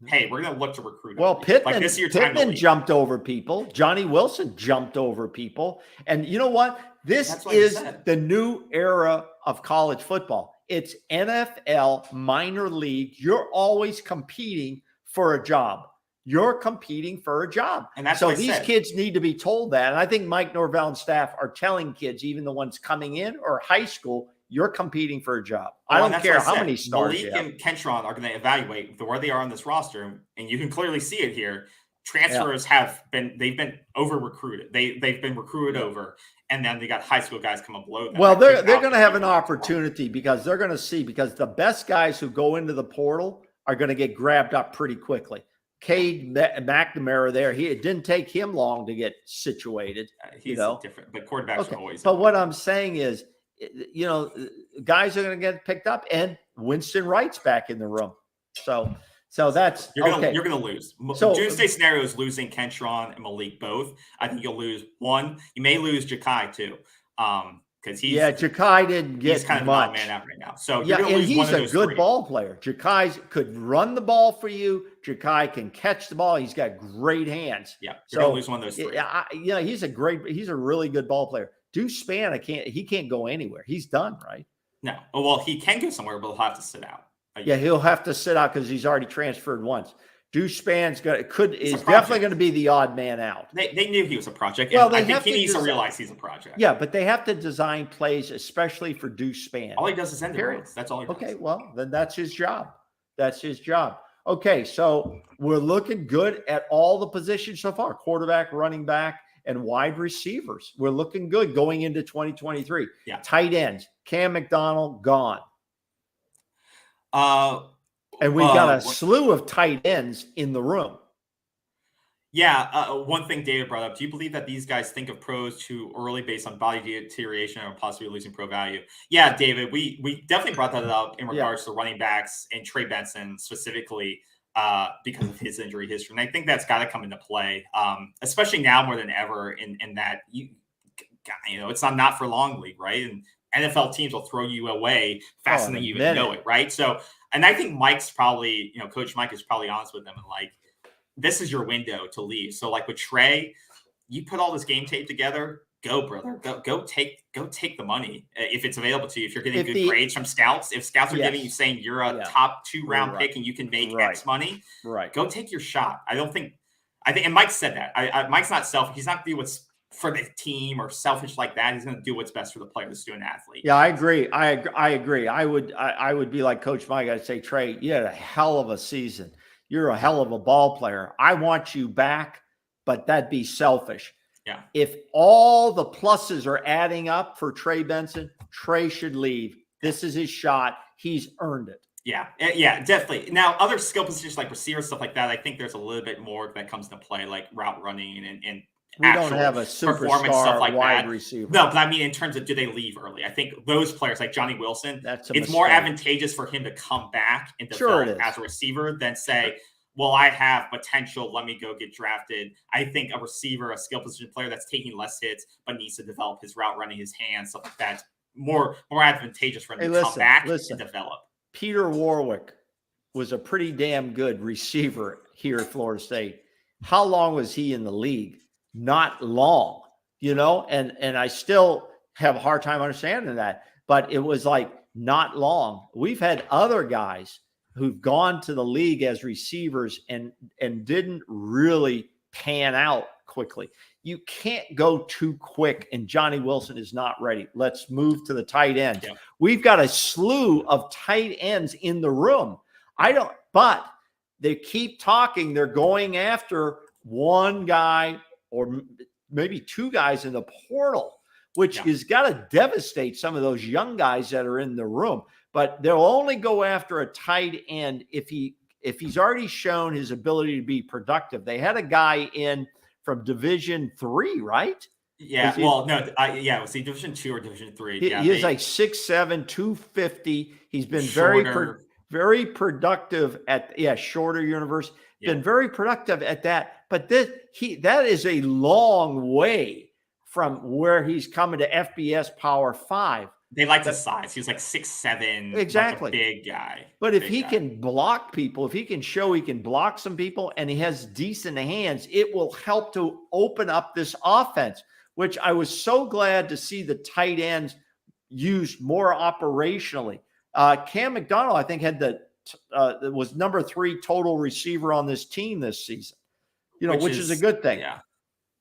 hey, we're going to look to recruit. Well, Pittman jumped over people. Johnny Wilson jumped over people. And you know what? This is the new era of college football. It's NFL minor league. You're always competing for a job. You're competing for a job. And that's so these kids need to be told that. And I think Mike Norvell and staff are telling kids, even the ones coming in or high school, you're competing for a job. I don't care how many stars Malik and Kentron are going to evaluate where they are on this roster. And you can clearly see it here. Transfers they've been over recruited. They've been recruited over. And then they got high school guys coming below them. Well, they're going to have an opportunity because they're going to see, because the best guys who go into the portal are going to get grabbed up pretty quickly. Cade McNamara there, it didn't take him long to get situated. He's different, but quarterbacks are always. But what I'm saying is, guys are going to get picked up, and Winston Wright's back in the room. So that's you're going to lose. So Doomsday scenario is losing Kentron and Malik both. I think you'll lose one. You may lose Ja'Kai too, because Ja'Kai didn't get he's kind much. of man out right now. So and he's a good ball player. Ja'Kai could run the ball for you. Ja'Kai can catch the ball. He's got great hands. Yeah, you're going to lose one of those three. He's a really good ball player. Deuce Spann, he can't go anywhere. He's done, right? No. Well, he can go somewhere, but he'll have to sit out. Yeah, he'll have to sit out because he's already transferred once. Deuce Spann's is definitely going to be the odd man out. They knew he was a project. Well, I think he needs to realize he's a project. Yeah, but they have to design plays, especially for Deuce Spann. All he does is end the runs. That's all he does. Okay, well, then that's his job. Okay, so we're looking good at all the positions so far: quarterback, running back, and wide receivers. We're looking good going into 2023. Yeah. Tight ends: Cam McDonald gone. And we've got a slew of tight ends in the room. Yeah. One thing David brought up, do you believe that these guys think of pros too early based on body deterioration or possibly losing pro value? Yeah, David, we definitely brought that up in regards to running backs and Trey Benson specifically because of his injury history. And I think that's got to come into play, especially now more than ever in that, it's not for long league, right? And NFL teams will throw you away faster than you even know it, right? So, and I think Mike's probably, Coach Mike is probably honest with them and like, this is your window to leave. So like with Trey, you put all this game tape together, go brother, go take the money if it's available to you. If you're getting good grades from scouts, if scouts are giving you saying you're a top 2 round pick and you can make X money, right? Go take your shot. I don't think I think, and Mike said that. Mike's not selfish. He's not going to do what's for the team or selfish like that. He's going to do what's best for the player, the student athlete. Yeah, I agree. I agree. I would be like Coach Mike. I'd say, Trey, you had a hell of a season. You're a hell of a ball player. I want you back, but that'd be selfish. Yeah. If all the pluses are adding up for Trey Benson, Trey should leave. This is his shot. He's earned it. Yeah, definitely. Now, other skill positions like receiver, stuff like that, I think there's a little bit more that comes into play, like route running and we don't have a superstar like wide that. receiver. No, but I mean, in terms of do they leave early? I think those players like Johnny Wilson, it's more advantageous for him to come back and develop as a receiver than say, well, I have potential. Let me go get drafted. I think a receiver, a skill position player that's taking less hits but needs to develop his route running, his hands, stuff like that. More advantageous for him to come back and develop. Peter Warwick was a pretty damn good receiver here at Florida State. How long was he in the league? Not long, and I still have a hard time understanding that, but it was like not long. We've had other guys who've gone to the league as receivers and didn't really pan out quickly. You can't go too quick, and Johnny Wilson is not ready. Let's move to the tight end. Yeah. We've got a slew of tight ends in the room. But they keep talking. They're going after one guy or maybe two guys in the portal, which has got to devastate some of those young guys that are in the room. But they'll only go after a tight end if he's already shown his ability to be productive. They had a guy in from Division III, right? Yeah. Was he Division II or Division III? He is like 6'7", 250. He's been very productive at shorter universe. Been very productive at that. But that is a long way from where he's coming to FBS Power 5. They like his size. He's like 6'7", exactly, like a big guy. But if he can block people, if he can show he can block some people and he has decent hands, it will help to open up this offense, which I was so glad to see the tight ends used more operationally. Cam McDonald, I think, had was number 3 total receiver on this team this season, which is a good thing. Yeah.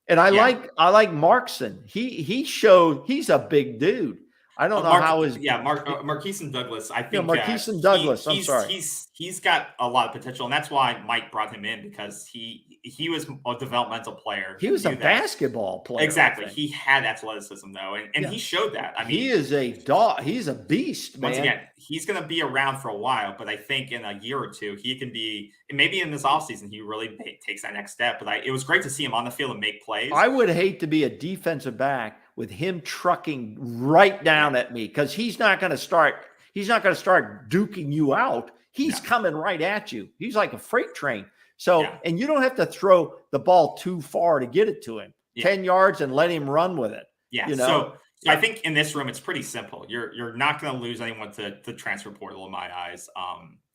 And I like Markson. He showed he's a big dude. I don't know how his Marquise Douglas. I think Marquise Douglas. I'm sorry. He's got a lot of potential, and that's why Mike brought him in, because he was a developmental player. He was a basketball player. Exactly. He had athleticism though, and he showed that. I mean, he is a dog. He's a beast, man. Once again, he's going to be around for a while, but I think in a year or two he can be. Maybe in this offseason he really takes that next step. But it was great to see him on the field and make plays. I would hate to be a defensive back with him trucking right down at me, because he's not going to start duking you out. He's coming right at you. He's like a freight train. So, and you don't have to throw the ball too far to get it to him. 10 yards and let him run with it. Yeah. So I think in this room it's pretty simple. You're not going to lose anyone to the transfer portal in my eyes.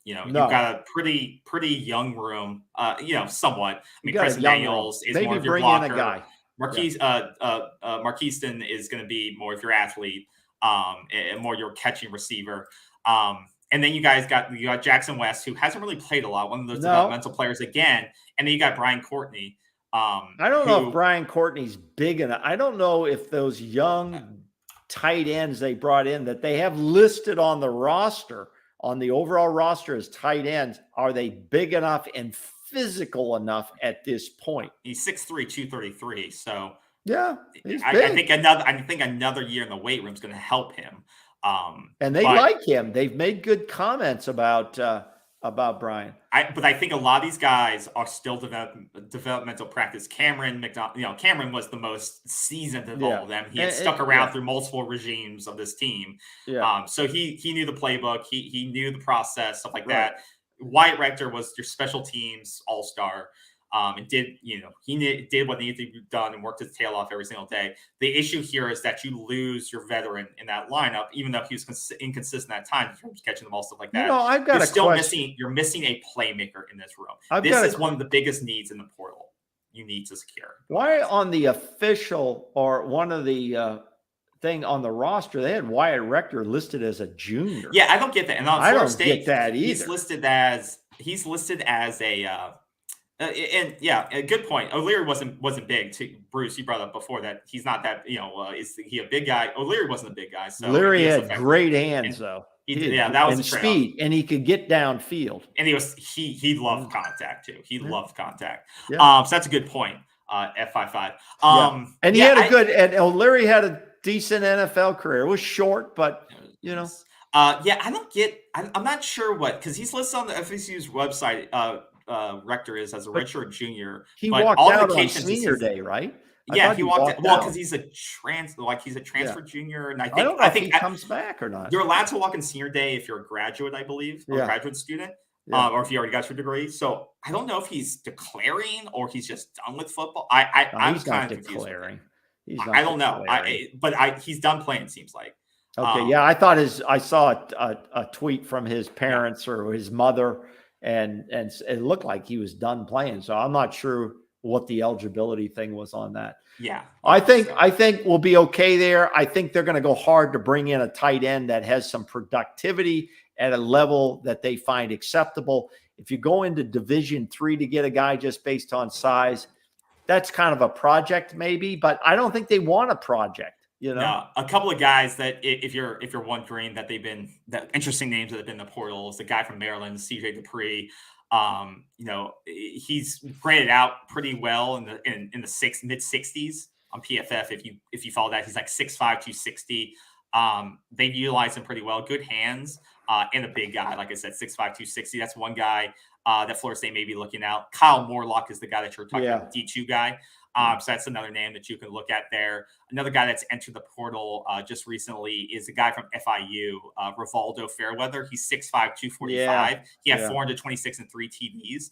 You've got a pretty young room. Somewhat. I mean, Chris Daniels is more of your blocker. A guy. Marquise is going to be more of your athlete, and more your catching receiver. And then you got Jackson West, who hasn't really played a lot, one of those developmental players again. And then you got Brian Courtney. I don't know if Brian Courtney's big enough. I don't know if those young tight ends they brought in that they have listed on the roster, on the overall roster as tight ends, are they big enough and physical enough at this point? He's 6'3", 233. So I think another year in the weight room is going to help him. And they like him. They've made good comments about Brian. But I think a lot of these guys are still developmental practice. Cameron McDonald, Cameron was the most seasoned of all of them. He had stuck around through multiple regimes of this team. Yeah. So he knew the playbook. He knew the process, stuff like that. Wyatt Rector was your special teams all-star. And did what needed to be done and worked his tail off every single day. The issue here is that you lose your veteran in that lineup, even though he was inconsistent at times, catching the ball, stuff like that. I've got You're missing a playmaker in this room. This is one of the biggest needs in the portal. You need to secure. Why on the official or one of the thing on the roster they had Wyatt Rector listed as a junior? Yeah, I don't get that. And on Florida State, get that either. He's listed as a And yeah, a good point. O'Leary wasn't big. Too. Bruce, you brought up before that he's not that. Is he a big guy? O'Leary wasn't a big guy, so Leary he is had effective. great hands, And though. yeah, that was and a trade off. speed, and he could get downfield. And he loved contact too. He loved contact. Yeah. So that's a good point. F55. And he had a good. And O'Leary had a decent NFL career. It was short, but you know. I don't get. I'm not sure because he's listed on the FSU's website. Rector is as a redshirt junior. He but walked all out on indications senior day, right? He walked out. Well, because he's a transfer junior, and I don't know if he comes back or not. You're allowed to walk in senior day if you're a graduate, I believe, or a graduate student, or if you already got your degree. So I don't know if he's declaring or he's just done with football. I'm kind of declaring. I don't know. But he's done playing. Seems like. Okay, I saw a tweet from his parents or his mother, and it looked like he was done playing. So I'm not sure what the eligibility thing was on that. Yeah. I think we'll be okay there. I think they're going to go hard to bring in a tight end that has some productivity at a level that they find acceptable. If you go into Division III to get a guy just based on size, that's kind of a project maybe, but I don't think they want a project. No, a couple of guys that if you're wondering that that interesting names that have been in the portals, the guy from Maryland, CJ Dupree, he's graded out pretty well in the mid 60s on PFF. If you follow that, he's like 6'5", 260. They've utilized him pretty well. Good hands and a big guy, like I said, 6'5", 260. That's one guy that Florida State may be looking out. Kyle Morlock is the guy that you're talking about, the D2 guy. So that's another name that you can look at there. Another guy that's entered the portal just recently is a guy from FIU, Rivaldo Fairweather. He's 6'5", 245. Yeah. He had 426 and 3 TDs.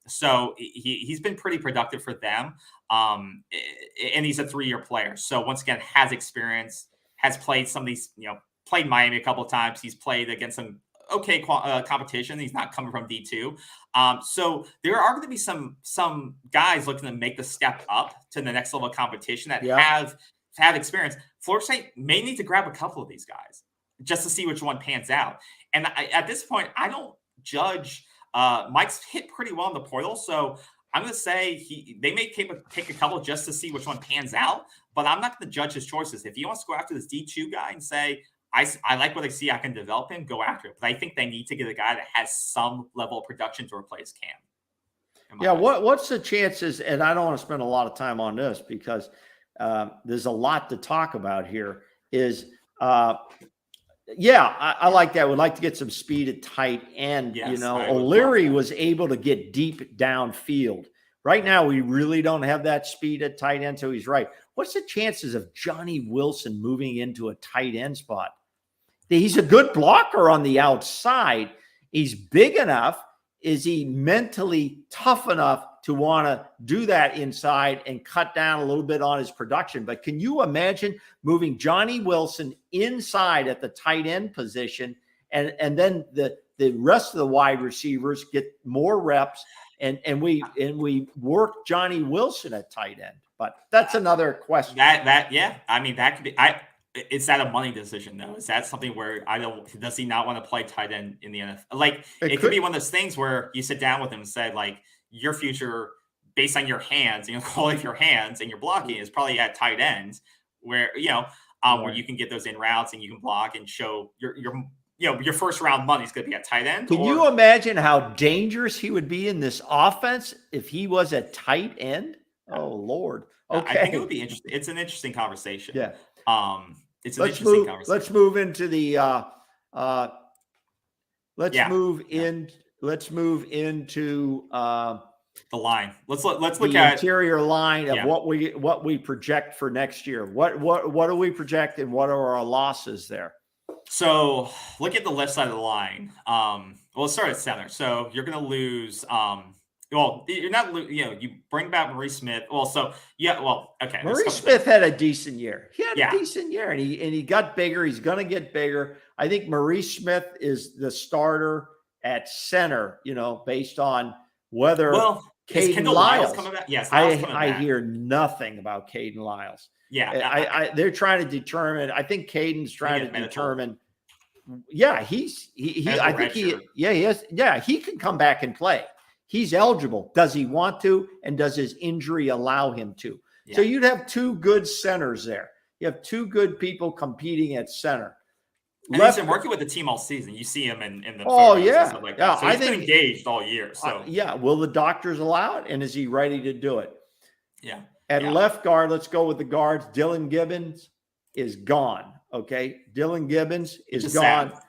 So he's been pretty productive for them. And he's a 3-year player. So once again, has experience, has played some of these, played Miami a couple of times. He's played against some okay competition. He's not coming from D2. So there are going to be some guys looking to make the step up to the next level of competition that have experience. Florida State may need to grab a couple of these guys just to see which one pans out. And at this point, I don't judge. Mike's hit pretty well in the portal, so I'm going to say they may take a couple just to see which one pans out, but I'm not going to judge his choices. If he wants to go after this D2 guy and say, I like what I see, I can develop him, go after it. But I think they need to get a guy that has some level of production to replace Cam. Yeah, what's the chances, and I don't want to spend a lot of time on this because there's a lot to talk about here, is I like that. Would like to get some speed at tight end. Yes, O'Leary was able to get deep downfield. Right now, we really don't have that speed at tight end, so he's right. What's the chances of Johnny Wilson moving into a tight end spot? He's a good blocker on the outside. He's big enough. Is he mentally tough enough to want to do that inside and cut down a little bit on his production? But can you imagine moving Johnny Wilson inside at the tight end position and then the rest of the wide receivers get more reps and we work Johnny Wilson at tight end? But that's another question. I mean, that could be. Is that a money decision though? Is that something where does he not want to play tight end in the NFL? Like it could be one of those things where you sit down with him and say, like, your future based on your hands and the quality of your hands and your blocking is probably at tight ends, where where you can get those in routes and you can block and show your first round money is going to be at tight end. Can you imagine how dangerous he would be in this offense if he was a tight end? Oh Lord. Okay. I think it would be interesting. It's an interesting conversation. Yeah. It's an interesting conversation. Let's move into the let's move into the line. Let's look the at interior line of what we project for next year. What do we project and what are our losses there? So look at the left side of the line. Let's start at center. So you're going to lose. You're not. You bring back Maurice Smith. Okay. Maurice Smith had a decent year. He had a decent year, and he got bigger. He's going to get bigger. I think Maurice Smith is the starter at center. Based on whether Caden Lyles coming back. Yes, I hear nothing about Caden Lyles. Yeah, they're trying to determine. I think Caden's trying to determine. Yeah, he. I think he. Yeah, he is. Yeah, he can come back and play. He's eligible. Does he want to? And does his injury allow him to? Yeah. So you'd have two good centers there. You have two good people competing at center. And he's been working with the team all season. You see him in the Oh, photos yeah. and stuff like that. So he's been engaged all year. So yeah. Will the doctors allow it? And is he ready to do it? Yeah. At left guard, let's go with the guards. Dylan Gibbons is gone. Okay. Dylan Gibbons is gone. Sad.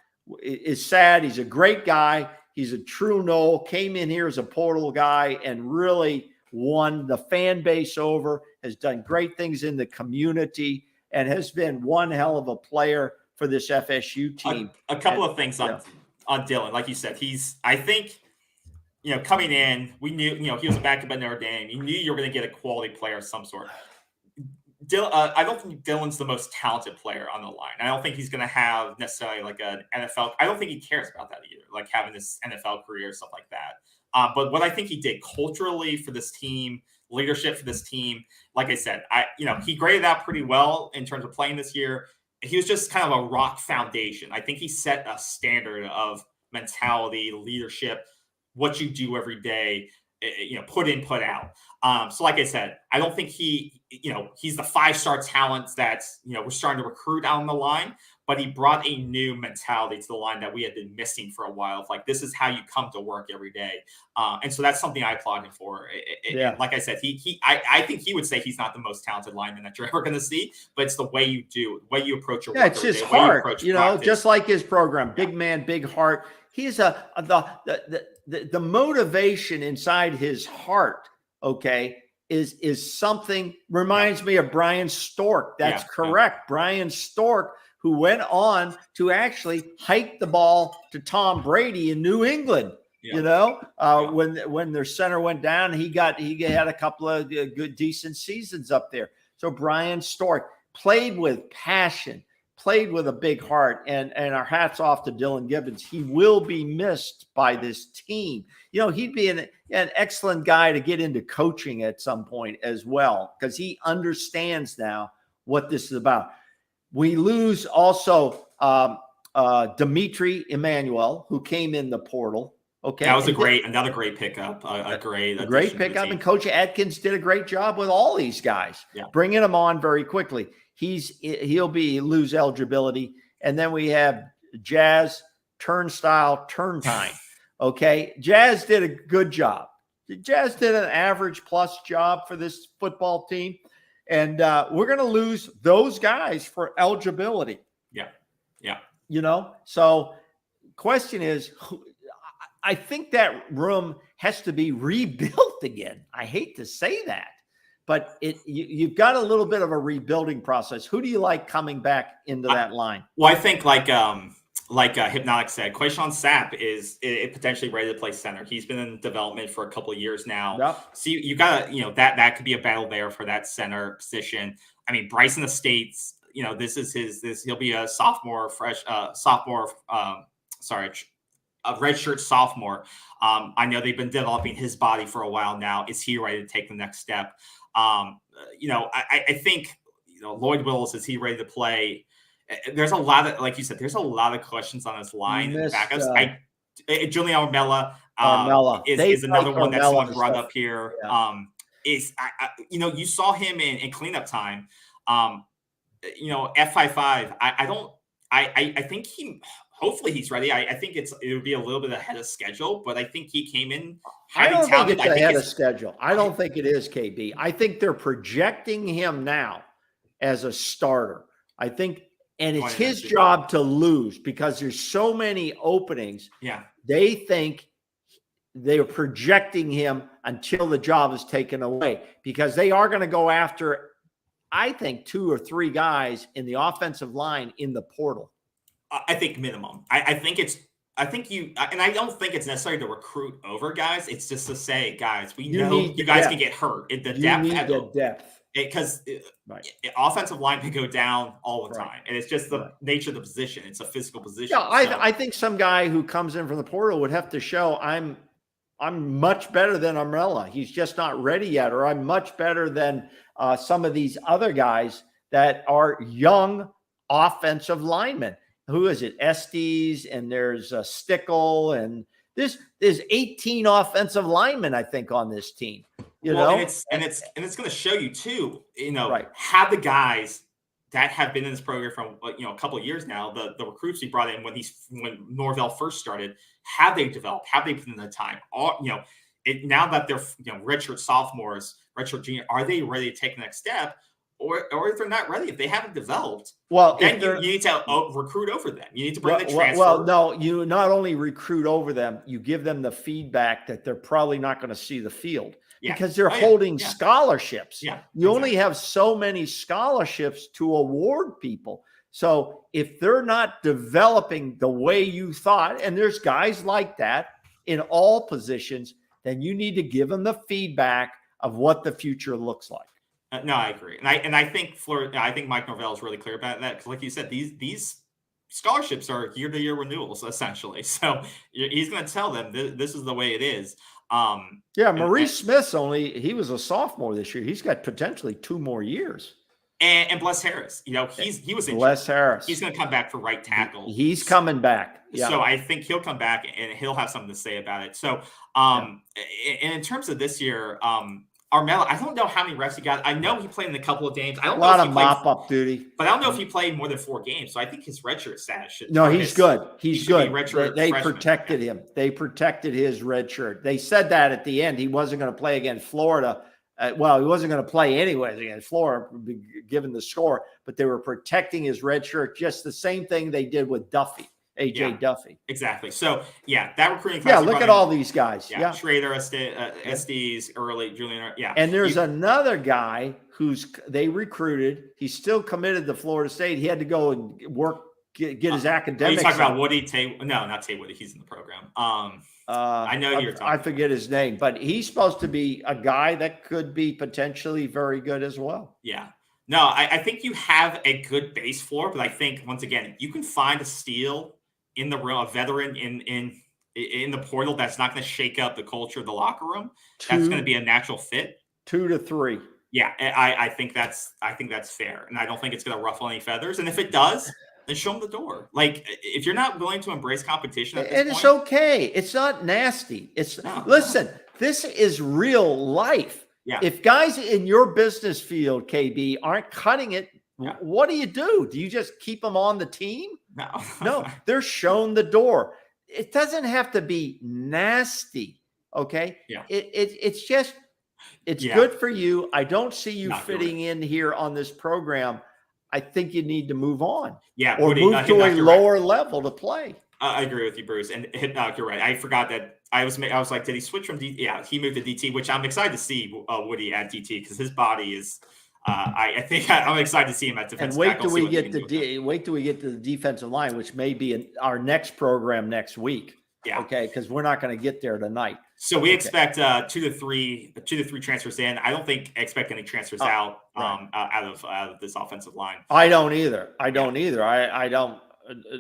Is sad. He's a great guy. He's a true Nole. Came in here as a portal guy and really won the fan base over, has done great things in the community, and has been one hell of a player for this FSU team. A couple of things on Dylan. Like you said, I think, coming in, we knew, he was a backup at Notre Dame. You knew you were going to get a quality player of some sort. I don't think Dylan's the most talented player on the line. I don't think he's going to have necessarily like an NFL. I don't think he cares about that either, like having this NFL career or stuff like that. But what I think he did culturally for this team, leadership for this team, like I said, he graded out pretty well in terms of playing this year. He was just kind of a rock foundation. I think he set a standard of mentality, leadership, what you do every day, put in, put out. So like I said, I don't think he's the 5-star talent that's, we're starting to recruit down the line, but he brought a new mentality to the line that we had been missing for a while. Of like, this is how you come to work every day. And so that's something I applaud him for. And like I said, I think he would say he's not the most talented lineman that you're ever going to see, but it's the way you do it, the way you approach your work. It's his heart, just like his program, big man, big heart. He's the motivation inside his heart, okay, is something, reminds me of Brian Stork. That's correct. Yeah. Brian Stork, who went on to actually hike the ball to Tom Brady in New England. Yeah. When their center went down, he had a couple of good, decent seasons up there. So Brian Stork played with passion, played with a big heart, and our hats off to Dylan Gibbons. He will be missed by this team. He'd be an excellent guy to get into coaching at some point as well, because he understands now what this is about. We lose also Dimitri Emmanuel, who came in the portal. Okay, that was another great pickup. A great pickup, and Coach Atkins did a great job with all these guys, bringing them on very quickly. He'll lose eligibility, and then we have Jazz Turnstile Turntime. Okay, Jazz did a good job. Jazz did an average plus job for this football team, and we're going to lose those guys for eligibility. Yeah. So question is, I think that room has to be rebuilt again. I hate to say that, but you've got a little bit of a rebuilding process. Who do you like coming back into that line? Well, I think like Hypnotic said, Quayshawn Sapp is potentially ready to play center. He's been in development for a couple of years now. Yep. So you got to, that could be a battle there for that center position. I mean, Bryson Estates, this is he'll be a sophomore, a redshirt sophomore. I know they've been developing his body for a while now. Is he ready to take the next step? I think, Lloyd Willis, is he ready to play? There's a lot of, like you said, there's a lot of questions on this line. Backups. Julian Armella is another one that someone brought up here. Yeah. You saw him in cleanup time. F55. I think hopefully he's ready. I think it would be a little bit ahead of schedule, but I think he came in. I don't think it's ahead of schedule. I don't think it is, KB. I think they're projecting him now as a starter. I think, and it's his job to lose because there's so many openings. Yeah. They think they're projecting him until the job is taken away, because they are going to go after, I think, 2 or 3 guys in the offensive line in the portal. I think minimum. I think I don't think it's necessary to recruit over guys. It's just to say, guys, we know you guys can get hurt. The depth. Because offensive line can go down all the time. And it's just the nature of the position. It's a physical position. Yeah, I think some guy who comes in from the portal would have to show I'm much better than Umbrella. He's just not ready yet. Or I'm much better than some of these other guys that are young offensive linemen. Who is it? Estes, and there's Stickle, and There's 18 offensive linemen, I think, on this team. You know, and it's going to show you too. Right. Have the guys that have been in this program from a couple of years now, the recruits he brought in when Norvell first started, have they developed? Have they put in the time? Now that they're redshirt sophomores, redshirt junior, are they ready to take the next step? Or if they're not ready, if they haven't developed, well, then you need to recruit over them. You need to bring the transfer. Well, no, you not only recruit over them, you give them the feedback that they're probably not going to see the field because they're holding scholarships. Yeah, you only have so many scholarships to award people. So if they're not developing the way you thought, and there's guys like that in all positions, then you need to give them the feedback of what the future looks like. No, I agree, and I think I think Mike Norvell is really clear about that because, like you said, these scholarships are year-to-year renewals essentially. So he's going to tell them this is the way it is. Maurice Smith's he was a sophomore this year. He's got potentially 2 more years. And Bless Harris, he was injured. Bless Harris. He's going to come back for right tackle. He's coming back. Yeah. So I think he'll come back and he'll have something to say about it. So, and in terms of this year, Armella, I don't know how many reps he got. I know he played in a couple of games. I don't know if he played mop-up duty. But I don't know if he played more than 4 games. So I think his redshirt status should. No, he's good. He's good. They freshman. protected him. They protected his red shirt. They said that at the end. He wasn't going to play against Florida. He wasn't going to play anyways against Florida, given the score. But they were protecting his red shirt. Just the same thing they did with Duffy. AJ Duffy. Exactly. So, that recruiting class. Yeah, look at all these guys. Yeah. Schrader, SDs, early, Julian. Yeah. And there's another guy they recruited. He's still committed to Florida State. He had to go and get his academics. Are you talking about Woody? No, not Tay Woody. He's in the program. I know you're talking. I forget his name, but he's supposed to be a guy that could be potentially very good as well. Yeah. No, I think you have a good base floor, but I think once again, you can find a steal in the room, a veteran in the portal that's not going to shake up the culture of the locker room. That's going to be a natural fit. 2 to 3. Yeah, I think that's fair, and I don't think it's going to ruffle any feathers. And if it does, then show them the door. Like if you're not willing to embrace competition, it's okay. It's not nasty. Listen. This is real life. Yeah. If guys in your business field, KB, aren't cutting it, what do? Do you just keep them on the team? No, they're shown the door. It doesn't have to be nasty. Okay. Yeah. It's just, good for you. I don't see you fitting in here on this program. I think you need to move on. Yeah. Or move to a lower level to play. I agree with you, Bruce. And you're right. I forgot that I was like, did he switch from DT? Yeah, he moved to DT, which I'm excited to see Woody at DT because his body is. I think I'm excited to see him at defensive tackle. And wait till we get to the defensive line, which may be our next program next week. Yeah. Okay, because we're not going to get there tonight. So we expect 2 to 3 transfers in. I don't expect any transfers out of this offensive line. I don't either. I don't.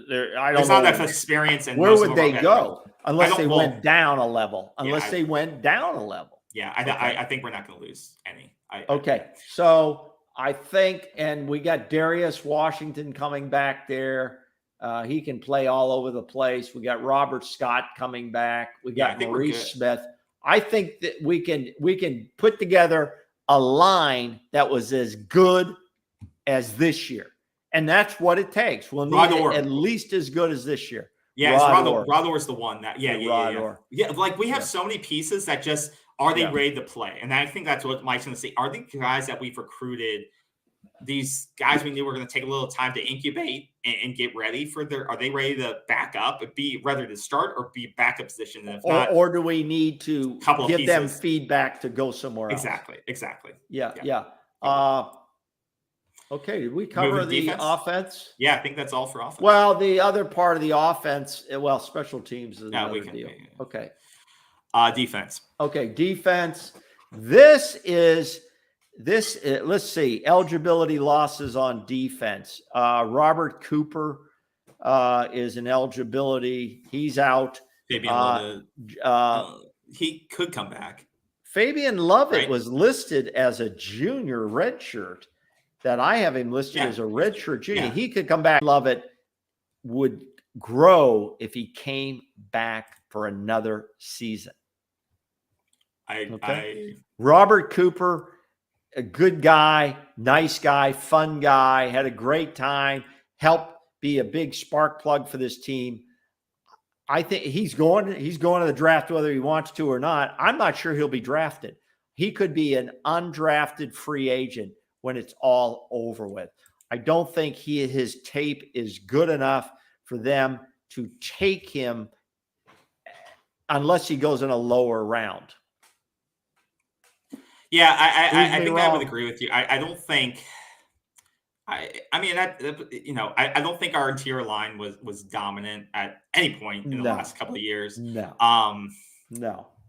There's not enough experience. And where would they go unless they went down a level? They went down a level. Yeah, I think we're not going to lose any. So I think, and we got Darius Washington coming back there. He can play all over the place. We got Robert Scott coming back. We got Maurice Smith. I think that we can put together a line that was as good as this year. And that's what it takes. We'll need it at least as good as this year. Yeah, Rodor's the one that yeah. Like we have so many pieces that just are they ready to play? And I think that's what Mike's going to say. Are the guys that we've recruited, these guys we knew were going to take a little time to incubate and get ready for are they ready to back up, be whether to start or be backup position? And if not, or do we need to give them feedback to go somewhere else? Exactly. Yeah. Okay, did we cover the offense? Yeah, I think that's all for offense. Well, the other part of the offense, special teams is another deal. Yeah. Okay. Defense. Okay, defense. This is let's see, eligibility losses on defense. Robert Cooper is an eligibility. He's out. Fabian he could come back. Fabian Lovett was listed as a junior redshirt. That I have him listed as a redshirt junior. He could come back. Lovett would grow if he came back for another season. I Robert Cooper, a good guy, nice guy, fun guy, had a great time, helped be a big spark plug for this team. I think he's going to the draft whether he wants to or not. I'm not sure he'll be drafted. He could be an undrafted free agent when it's all over with. I don't think his tape is good enough for them to take him unless he goes in a lower round. Yeah, I think I would agree with you. I don't think. I mean, I don't think our interior line was dominant at any point in the last couple of years. No.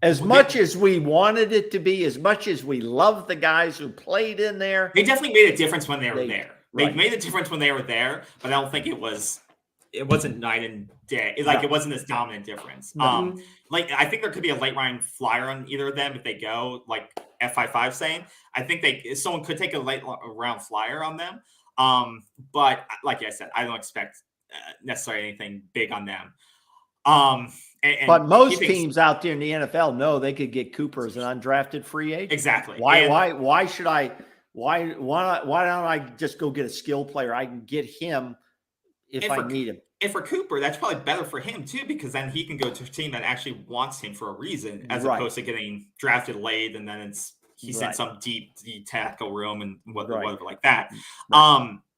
As much as we wanted it to be, as much as we loved the guys who played in there, they definitely made a difference when they were there. They right. made a difference when they were there, but I don't think it wasn't night and day. It wasn't this dominant difference. No. I think there could be a late round flyer on either of them if they go like F55 saying. I think someone could take a late round flyer on them. But like I said, I don't expect necessarily anything big on them. But most teams out there in the NFL know they could get Cooper as an undrafted free agent. Exactly. Why should I? Why don't I just go get a skill player? I can get him if I need him. And for Cooper, that's probably better for him too, because then he can go to a team that actually wants him for a reason, as opposed to getting drafted late and then he's in some deep tackle room and whatever like that.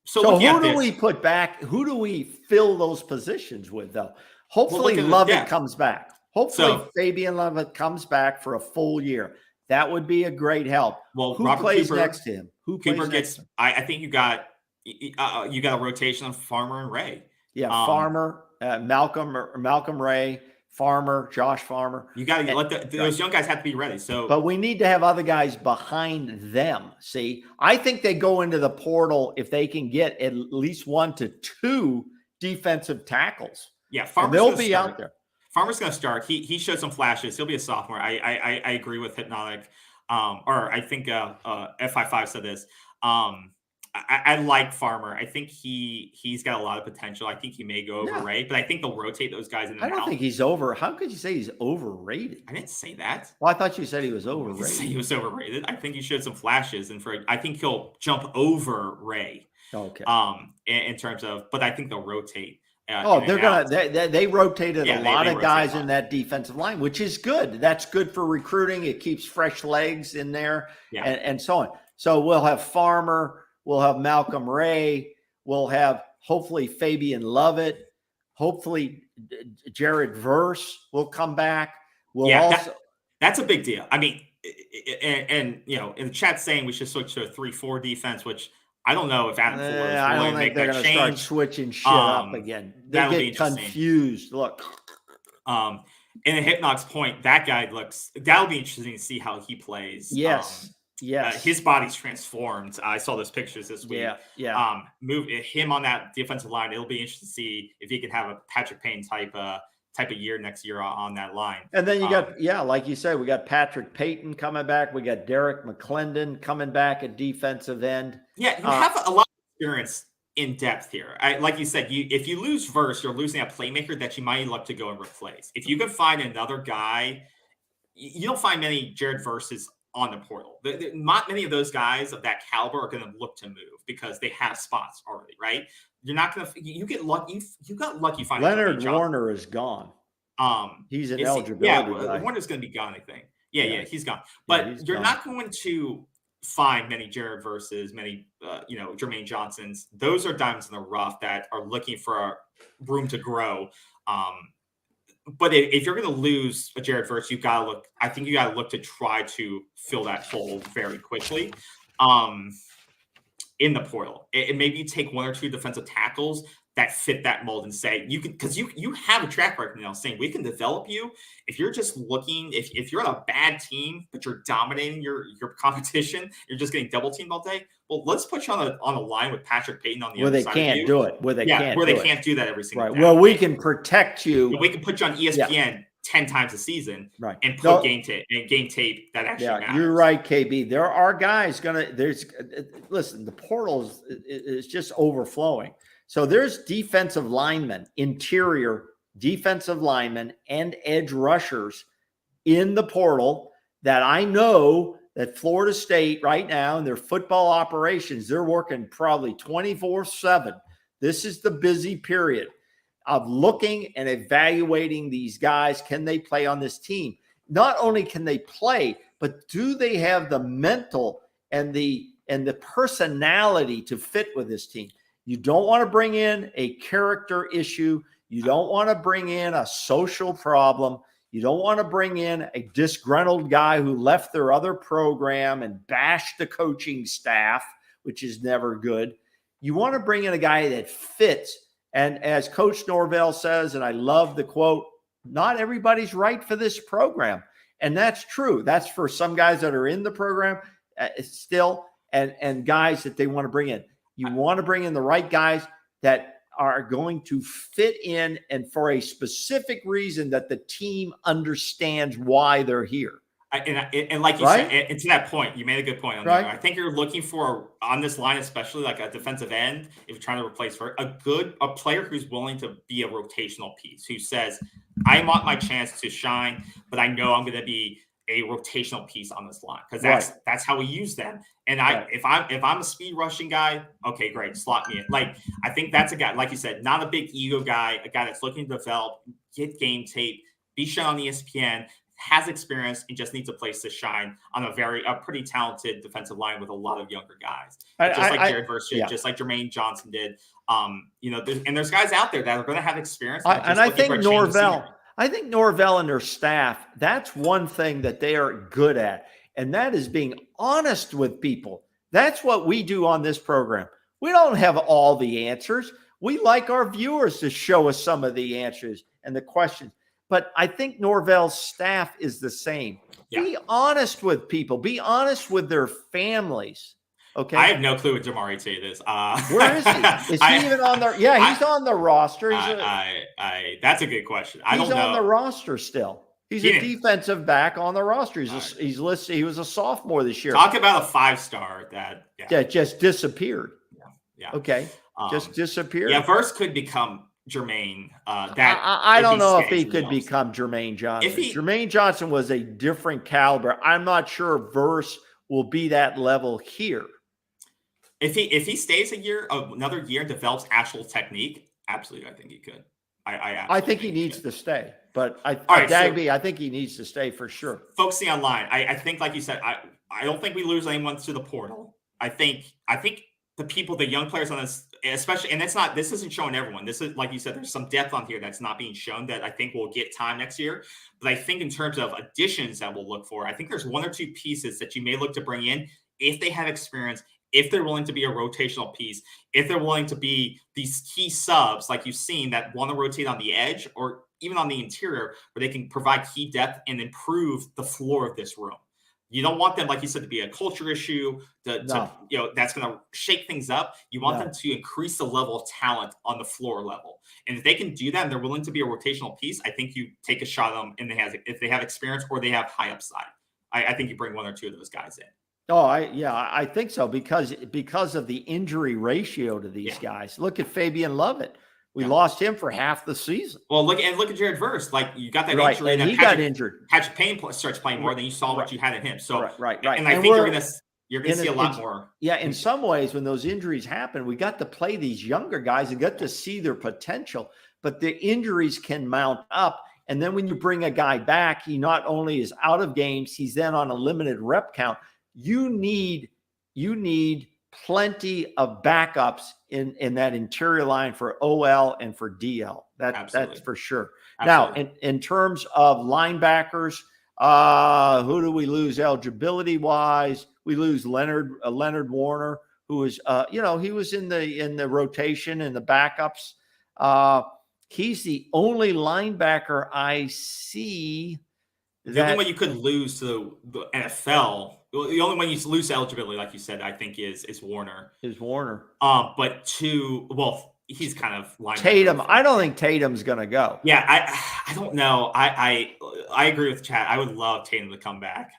So who do we put back? Who do we fill those positions with, though? Hopefully Lovett comes back. Hopefully Fabian Lovett comes back for a full year. That would be a great help. Well, who Robert plays Cooper, next to him? Who plays Cooper next to him? I think you got a rotation of Farmer and Ray. Yeah, Farmer, Malcolm Ray, Farmer, Josh Farmer. You got to let those young guys have to be ready. But we need to have other guys behind them. See, I think they go into the portal if they can get at least 1 to 2 defensive tackles. Yeah, they'll be out there. Farmer's going to start. He showed some flashes. He'll be a sophomore. I agree with Hypnotic. Or I think F55 said this. I like Farmer. I think he's got a lot of potential. I think he may go over Ray, but I think they'll rotate those guys in and out. I don't think he's over. How could you say he's overrated? I didn't say that. Well, I thought you said he was overrated. I didn't say he was overrated. I think he showed some flashes, and I think he'll jump over Ray. Okay. In terms of, but I think they'll rotate. They rotated a lot of guys in that defensive line, which is good. That's good for recruiting. It keeps fresh legs in there, and so on. So we'll have Farmer, we'll have Malcolm Ray, we'll have hopefully Fabian Lovett, hopefully Jared Verse will come back. That's a big deal. I mean, and in the chat saying we should switch to a 3-4 defense, which I don't know if Adam Fuller is willing to make that change. I don't think they're going to start switching shit up again. They get confused. Look. And at Hypnoc's point, that'll be interesting to see how he plays. Yes. His body's transformed. I saw those pictures this week. Move him on that defensive line. It'll be interesting to see if he can have a Patrick Payne type of year next year on that line. And then you got, like you said, we got Patrick Payton coming back. We got Derek McClendon coming back at defensive end. Yeah, you have a lot of experience in depth here. Like you said, if you lose Verse, you're losing a playmaker that you might look to go and replace. If you can find another guy, you don't find many Jared Verses on the portal. Not many of those guys of that caliber are going to look to move because they have spots already, right? You're not going to. You get lucky. You got lucky finding Leonard Warner is gone. He's an eligibility guy. Warner's going to be gone. I think. Yeah, he's gone. But you're not going to find many Jared Verses, many Jermaine Johnsons. Those are diamonds in the rough that are looking for a room to grow. But if you're going to lose a Jared Verse, you got to look. I think you got to look to try to fill that hole very quickly. In the portal, and maybe you take 1 or 2 defensive tackles that fit that mold and say you can, because you have a track record now saying we can develop you. If you're just looking, if you're on a bad team but you're dominating your competition, you're just getting double teamed all day. Well, let's put you on a line with Patrick Payton on the other side. Where they can't do that every single day. Well, we can protect you. We can put you on ESPN 10 times a season, and put game tape that actually matters. You're right, KB. There are guys listen, the portal is just overflowing. So there's defensive linemen, interior defensive linemen and edge rushers in the portal that I know that Florida State right now in their football operations, they're working probably 24/7. This is the busy period of looking and evaluating these guys. Can they play on this team? Not only can they play, but do they have the mental and the personality to fit with this team? You don't want to bring in a character issue. You don't want to bring in a social problem. You don't want to bring in a disgruntled guy who left their other program and bashed the coaching staff, which is never good. You want to bring in a guy that fits. And as Coach Norvell says, and I love the quote, not everybody's right for this program. And that's true. That's for some guys that are in the program still and guys that they want to bring in. You want to bring in the right guys that are going to fit in and for a specific reason that the team understands why they're here. And like you said, and to that point, you made a good point on that. I think you're looking for on this line, especially like a defensive end, if you're trying to replace for a player who's willing to be a rotational piece, who says, I want my chance to shine, but I know I'm going to be a rotational piece on this line because that's how we use them. And if I'm a speed rushing guy, okay, great, slot me in. Like I think that's a guy, like you said, not a big ego guy, a guy that's looking to develop, get game tape, be shown on ESPN, has experience, and just needs a place to shine on a pretty talented defensive line with a lot of younger guys, just like Jared Verse did, just like Jermaine Johnson did. There's guys out there that are going to have experience. I think Norvell and their staff, that's one thing that they are good at, and that is being honest with people. That's what we do on this program. We don't have all the answers. We like our viewers to show us some of the answers and the questions. But I think Norvell's staff is the same. Yeah. Be honest with people. Be honest with their families. Okay. I have no clue what Jamari Tate is. Where is he? Is he even on the? Yeah, he's on the roster. That's a good question. I don't know. He's on the roster still. He's a defensive back on the roster. He's listed. He was a sophomore this year. Talk about a 5-star that just disappeared. Yeah. Okay. Just disappeared. Yeah. Verse could become Jermaine. I don't know if he could become Jermaine Johnson. Jermaine Johnson was a different caliber. I'm not sure Verse will be that level here. If he stays another year, and develops actual technique, absolutely, I think he could. I think he needs to stay, but I think he needs to stay for sure. Focusing on line, I think, like you said, I don't think we lose anyone to the portal. I think the young players on this, especially, and this isn't showing everyone. This is, like you said, there's some depth on here that's not being shown that I think will get time next year. But I think in terms of additions that we'll look for, I think there's one or two pieces that you may look to bring in if they have experience, if they're willing to be a rotational piece, if they're willing to be these key subs like you've seen that want to rotate on the edge or even on the interior where they can provide key depth and improve the floor of this room. You don't want them, like you said, to be a culture issue that's going to shake things up. You want them to increase the level of talent on the floor level. And if they can do that and they're willing to be a rotational piece, I think you take a shot at them and if they have experience or they have high upside. I think you bring one or two of those guys in. Oh, I think so because of the injury ratio to these guys. Look at Fabian Lovett. We lost him for half the season. Well, look at Jared Verse. Like you got that injury, and he got injured. Patrick Payne starts playing more than you saw what you had in him. So right. And I think you're gonna see a lot more. Yeah, in some ways, when those injuries happen, we got to play these younger guys and got to see their potential. But the injuries can mount up, and then when you bring a guy back, he not only is out of games, he's then on a limited rep count. You need plenty of backups in that interior line for OL and for DL. That's for sure. Absolutely. Now, in terms of linebackers, who do we lose eligibility wise? We lose Leonard Warner, who is he was in the rotation and the backups. He's the only linebacker I see. The only one you could lose to the NFL, the only one you lose eligibility, like you said, I think is Warner. But he's kind of linebacker. Tatum. I don't think Tatum's going to go. Yeah, I don't know. I agree with Chad. I would love Tatum to come back.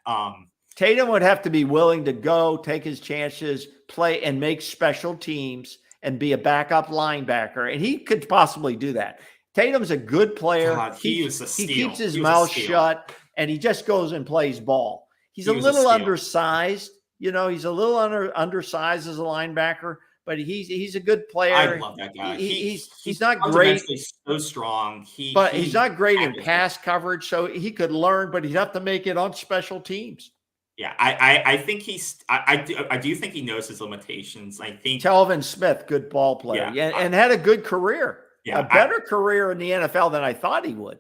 Tatum would have to be willing to go, take his chances, play, and make special teams, and be a backup linebacker, and he could possibly do that. Tatum's a good player. God, he was a He steal. keeps his He was a mouth steal. shut, and he just goes and plays ball. He's He a was a little steal. undersized. He's a little undersized as a linebacker, but he's a good player. I love that guy. He's not great. So strong. He's not great in pass coverage, so he could learn, but he'd have to make it on special teams. Yeah, I think I do think he knows his limitations. I think Telvin Smith, good ball player, and had a good career. Yeah, a better career in the NFL than I thought he would.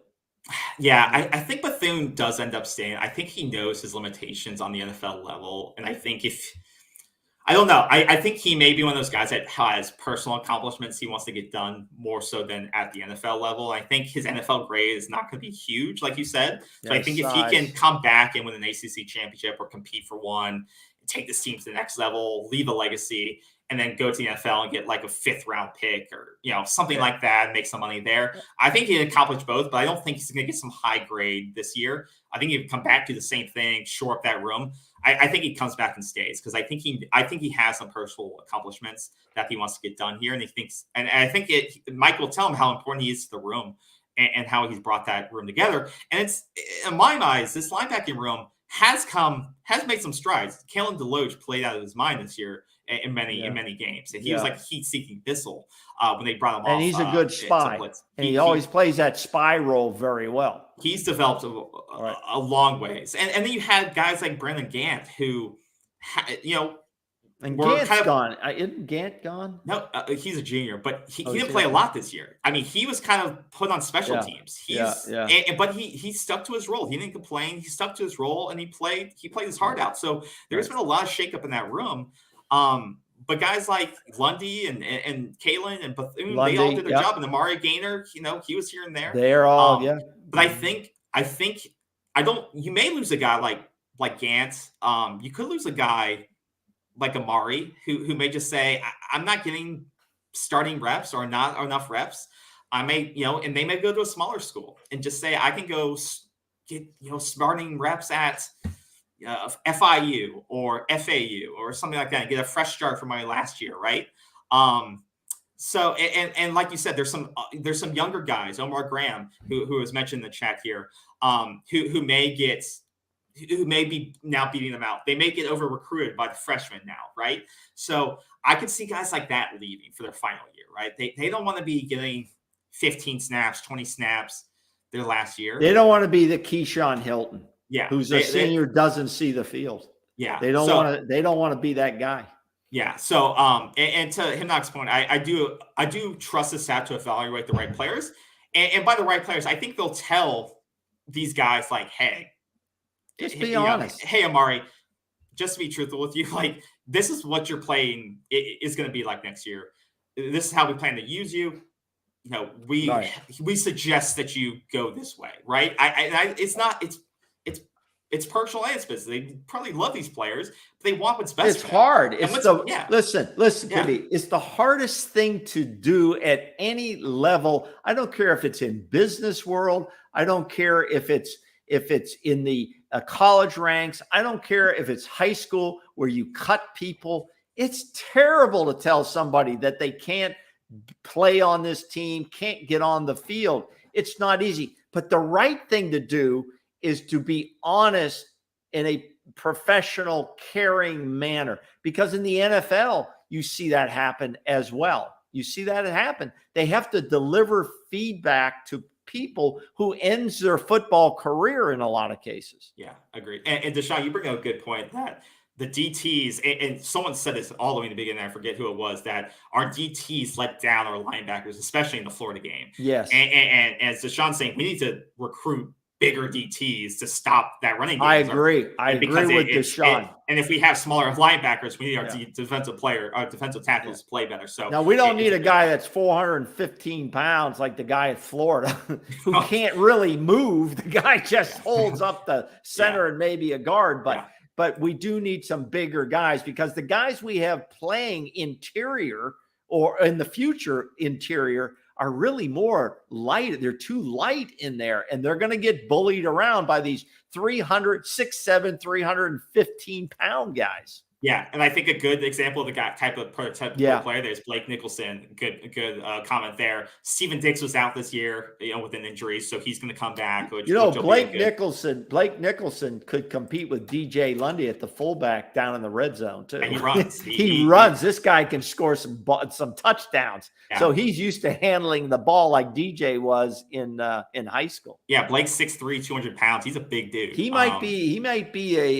Yeah, I think Bethune does end up staying. I think he knows his limitations on the NFL level. And I think I don't know. I think he may be one of those guys that has personal accomplishments he wants to get done more so than at the NFL level. I think his NFL grade is not going to be huge, like you said. So I think if he can come back and win an ACC championship or compete for one, take this team to the next level, leave a legacy, and then go to the NFL and get like a 5th round pick or, something like that and make some money there. I think he can accomplish both, but I don't think he's going to get some high grade this year. I think he'd come back to the same thing, shore up that room. I think he comes back and stays because I think he has some personal accomplishments that he wants to get done here. And he thinks, and I think Mike will tell him how important he is to the room and how he's brought that room together. And it's, in my eyes, this linebacking room has made some strides. Kalen DeLoach played out of his mind this year in many games. And he was like a heat-seeking missile when they brought him off. And he's a good spy. And he always plays that spy role very well. He's developed a long ways. And then you had guys like Brandon Gant who, and Gant's gone. Isn't Gant gone? No, he's a junior, but he didn't play a lot this year. I mean, he was kind of put on special teams. But he stuck to his role. He didn't complain. He stuck to his role, and he played his heart out. So there's been a lot of shakeup in that room. But guys like Lundy and Kalen and Bethune, they all did their job. And Amari Gaynor, he was here and there. They're all, But I think you may lose a guy like Gant. You could lose a guy like Amari, who may just say, I'm not getting starting reps or not enough reps. I may, and they may go to a smaller school and just say, I can go get, starting reps at FIU or FAU or something like that and get a fresh start from my last year. Right. So, and like you said, there's some younger guys, Omar Graham, who was mentioned in the chat here, who may be now beating them out. They may get over recruited by the freshmen now, right? So I could see guys like that leaving for their final year, right? They don't want to be getting 15 snaps, 20 snaps their last year. They don't want to be the Keyshawn Hilton, who's a senior, doesn't see the field. Yeah, they don't want to. They don't want to be that guy. Yeah. So, and to Himnock's point, I do trust the staff to evaluate the right players, and by the right players, I think they'll tell these guys like, hey. Just be honest. Hey, Amari, just to be truthful with you, like this is what you're playing is going to be like next year. This is how we plan to use you. We suggest that you go this way, right? It's personal and it's business. They probably love these players, but they want what's best. It's hard. Listen, KB, it's the hardest thing to do at any level. I don't care if it's in business world. I don't care if it's in the college ranks. I don't care if it's high school where you cut people. It's terrible to tell somebody that they can't play on this team, can't get on the field. It's not easy. But the right thing to do is to be honest in a professional, caring manner. Because in the NFL, you see that happen as well. You see that happen. They have to deliver feedback to people who ends their football career in a lot of cases. Yeah, agreed. And Deshaun, you bring up a good point that the DTs, and someone said this all the way in the beginning, I forget who it was, that our DTs let down our linebackers, especially in the Florida game. Yes. And as Deshaun's saying, we need to recruit bigger DTs to stop that running game. I agree. I agree with Deshaun. And if we have smaller linebackers, we need our defensive tackles to play better. So now we don't need a guy that's 415 pounds like the guy at Florida who can't really move. The guy just holds up the center and maybe a guard, but we do need some bigger guys because the guys we have playing interior or in the future interior are really more light. They're too light in there, and they're going to get bullied around by these 315 pound guys. Yeah, and I think a good example of the guy type of prototypical Yeah. player there's Blake Nicholson. Good comment there. Steven Dix was out this year, with an injury, so he's going to come back, which will be a good. Blake Nicholson could compete with DJ Lundy at the fullback down in the red zone too. And he runs. He runs. This guy can score some touchdowns. Yeah. So he's used to handling the ball like DJ was in high school. Yeah, Blake's 6'3", 200 pounds. He's a big dude. He might be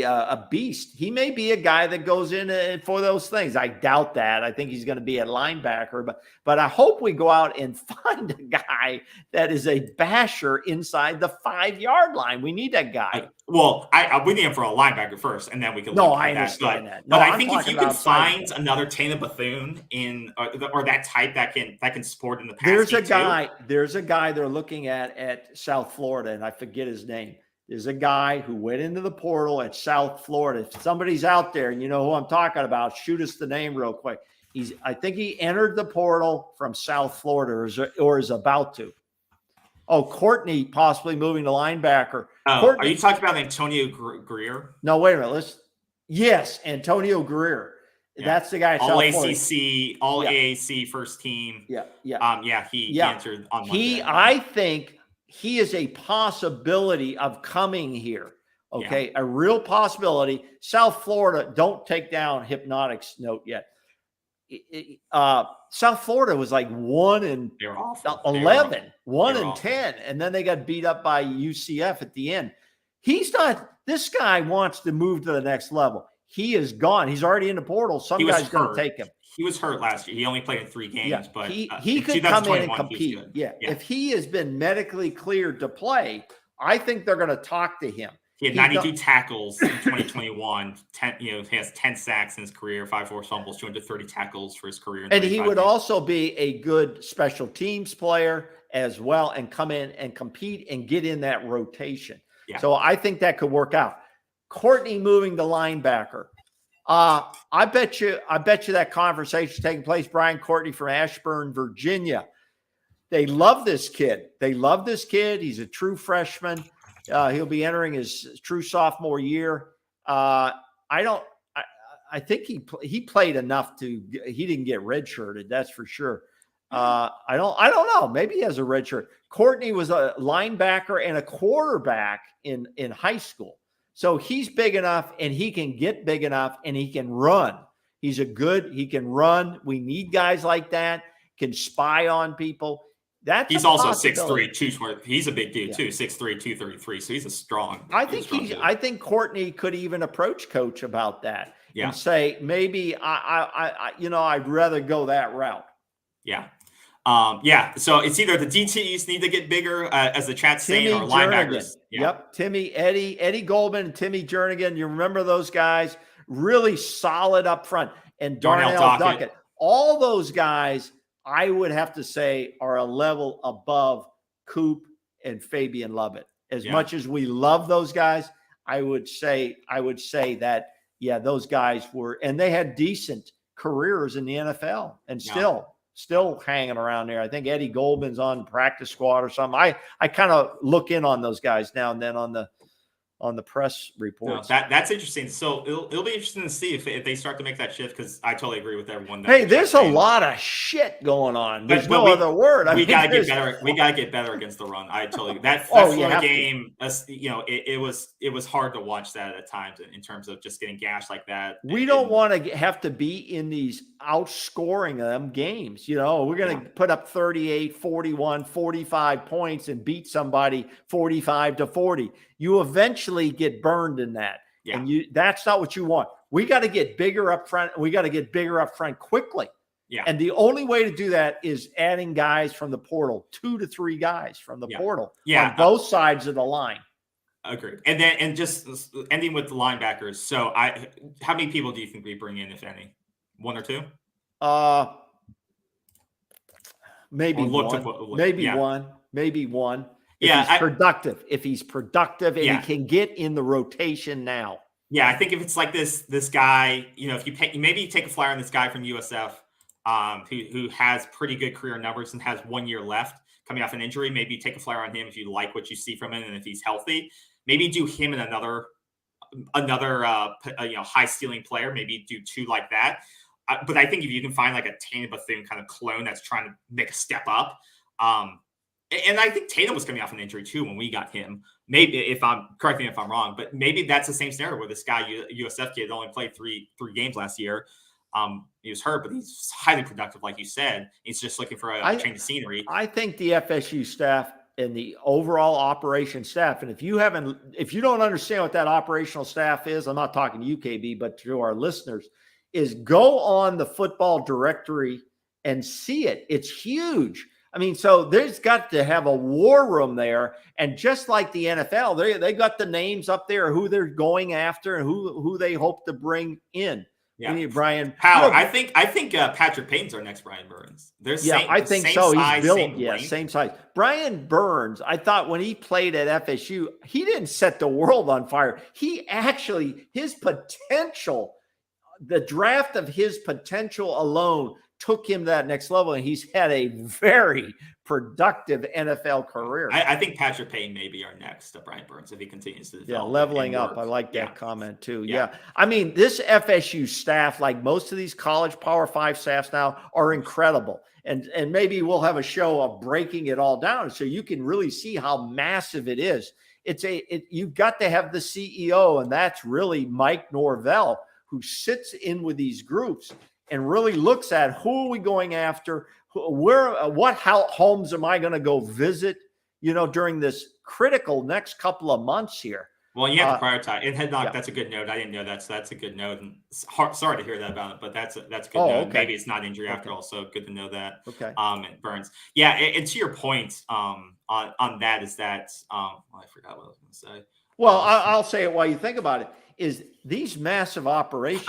a beast. He may be a guy that goes in for those things. I doubt that. I think he's going to be a linebacker, but I hope we go out and find a guy that is a basher inside the 5-yard line. We need that guy. We need him for a linebacker first, and then we can. No, I understand that. No, but I think if you can find another Tana Bethune or that type that can support in the pass, there's a guy they're looking at South Florida, and I forget his name. There's a guy who went into the portal at South Florida. If somebody's out there and you know who I'm talking about, shoot us the name real quick. I think he entered the portal from South Florida or is about to. Oh, Courtney possibly moving to linebacker. Are you talking about Antonio Greer? No, wait a minute. Yes, Antonio Greer. Yeah. That's the guy. All ACC, all AAC first team. Yeah. He entered on Monday. I think he is a possibility of coming here. Okay. Yeah. A real possibility. South Florida, don't take down Hypnotic's note yet. South Florida was like 1-11, 1-10, and then they got beat up by UCF at the end. This guy wants to move to the next level. He is gone. He's already in the portal. Some guy's going to take him. He was hurt last year. He only played in 3 games, but he could come in and compete. Yeah. If he has been medically cleared to play, I think they're going to talk to him. He had 92 tackles in 2021. He has 10 sacks in his career, 5 forced fumbles, 230 tackles for his career. And he would also be a good special teams player as well, and come in and compete and get in that rotation. Yeah. So I think that could work out. Courtney moving to linebacker. I bet you that conversation is taking place. Brian Courtney from Ashburn, Virginia. They love this kid. He's a true freshman. He'll be entering his true sophomore year. I think he played enough he didn't get redshirted. That's for sure. I don't know. Maybe he has a red shirt. Courtney was a linebacker and a quarterback in high school. So he's big enough, and he can get big enough, and he can run. He can run. We need guys like that, can spy on people. He's also 6'3", 220. He's a big dude too, 6'3", 233. So he's a strong. I think Courtney could even approach coach about that and say, maybe I'd rather go that route. Yeah. So it's either the DTs need to get bigger, as the chat's saying, or linebackers. Yep. Eddie Goldman and Timmy Jernigan. You remember those guys? Really solid up front. And Darnell Duckett. All those guys, I would have to say, are a level above Coop and Fabian Lovett. As much as we love those guys, I would say that, those guys were, and they had decent careers in the NFL and still hanging around there. I think Eddie Goldman's on practice squad or something. I kind of look in on those guys now and then on the press reports. That's interesting. So it'll be interesting to see if they start to make that shift, because I totally agree with everyone. Hey, there's a lot of shit going on. There's no other word. We gotta get better. We gotta get better against the run. I totally that Florida game. It was hard to watch that at times in terms of just getting gashed like that. We don't want to have to be in these outscoring them games. We're going to put up 38, 41, 45 points and beat somebody 45-40. You eventually get burned in that. Yeah. And that's not what you want. We got to get bigger up front. We got to get bigger up front quickly. Yeah. And the only way to do that is adding guys from the portal, 2 to 3 guys from the portal on both sides of the line. Agreed. And just ending with the linebackers. So how many people do you think we bring in, if any? 1 or 2? Maybe one. Maybe one. If he's productive and he can get in the rotation now. Yeah, I think if it's like this guy, if you take a flyer on this guy from USF, who has pretty good career numbers and has 1 year left coming off an injury, maybe take a flyer on him if you like what you see from him and if he's healthy. Maybe do him and another another high ceiling player, maybe do 2 like that. But I think if you can find like a Tatum Bethune kind of clone that's trying to make a step up, and I think Tatum was coming off an injury too when we got him. Maybe correct me if I'm wrong, but maybe that's the same scenario where this guy USF kid only played three games last year. He was hurt, but he's highly productive, like you said. He's just looking for a change of scenery. I think the FSU staff and the overall operation staff, and if you don't understand what that operational staff is, I'm not talking to you, KB, but to our listeners, is go on the football directory and see it. It's huge. I mean, so there's got to have a war room there. And just like the NFL, they got the names up there, who they're going after and who they hope to bring in. Yeah, we need Brian Howard. I think Patrick Payton's our next Brian Burns. I think so. He's built, same size. Brian Burns, I thought when he played at FSU, he didn't set the world on fire. He actually, his potential, the draft of his potential alone took him to that next level, and he's had a very productive NFL career. I think Patrick Payton may be our next Brian Burns if he continues to develop. Yeah, leveling up. I like that comment too. Yeah. I mean, this FSU staff, like most of these college Power 5 staffs now, are incredible. And maybe we'll have a show of breaking it all down so you can really see how massive it is. You've got to have the CEO, and that's really Mike Norvell, who sits in with these groups and really looks at who are we going after, what homes am I going to go visit, during this critical next couple of months here. Well, you have to prioritize. And head knock, that's a good note. I didn't know that's a good note. And sorry to hear that about it, but that's a good note. Okay. Maybe it's not injury after all, so good to know that. Okay. And Burns. Yeah, and to your point on that is that I forgot what I was going to say. Well, I'll say it while you think about it. Is these massive operations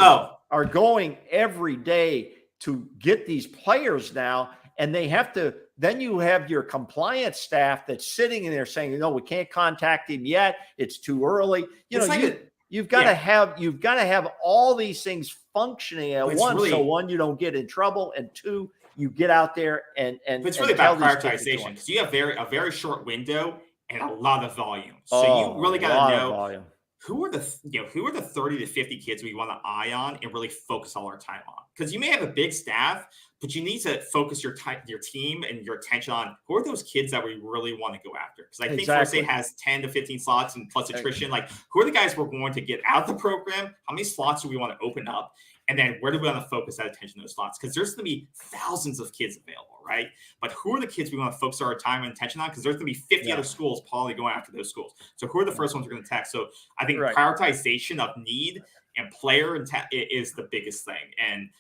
are going every day to get these players now, and they have to. Then you have your compliance staff that's sitting in there saying, "No, we can't contact him yet. It's too early." You've got to have all these things functioning at once. So one, you don't get in trouble, and two, you get out there and. It's really about prioritization because you have a very short window and a lot of volume. So you really got to know. Who are the 30 to 50 kids we want to eye on and really focus all our time on? Because you may have a big staff, but you need to focus your team and your attention on who are those kids that we really want to go after. Because I think Florida State has 10 to 15 slots and plus attrition. Like, who are the guys we're going to get out of the program? How many slots do we want to open up? And then where do we want to focus that attention on those slots? Because there's going to be thousands of kids available, right? But who are the kids we want to focus our time and attention on? Because there's going to be 50 other schools probably going after those schools. So who are the first ones we're going to attack? So I think prioritization of need and player is the biggest thing. And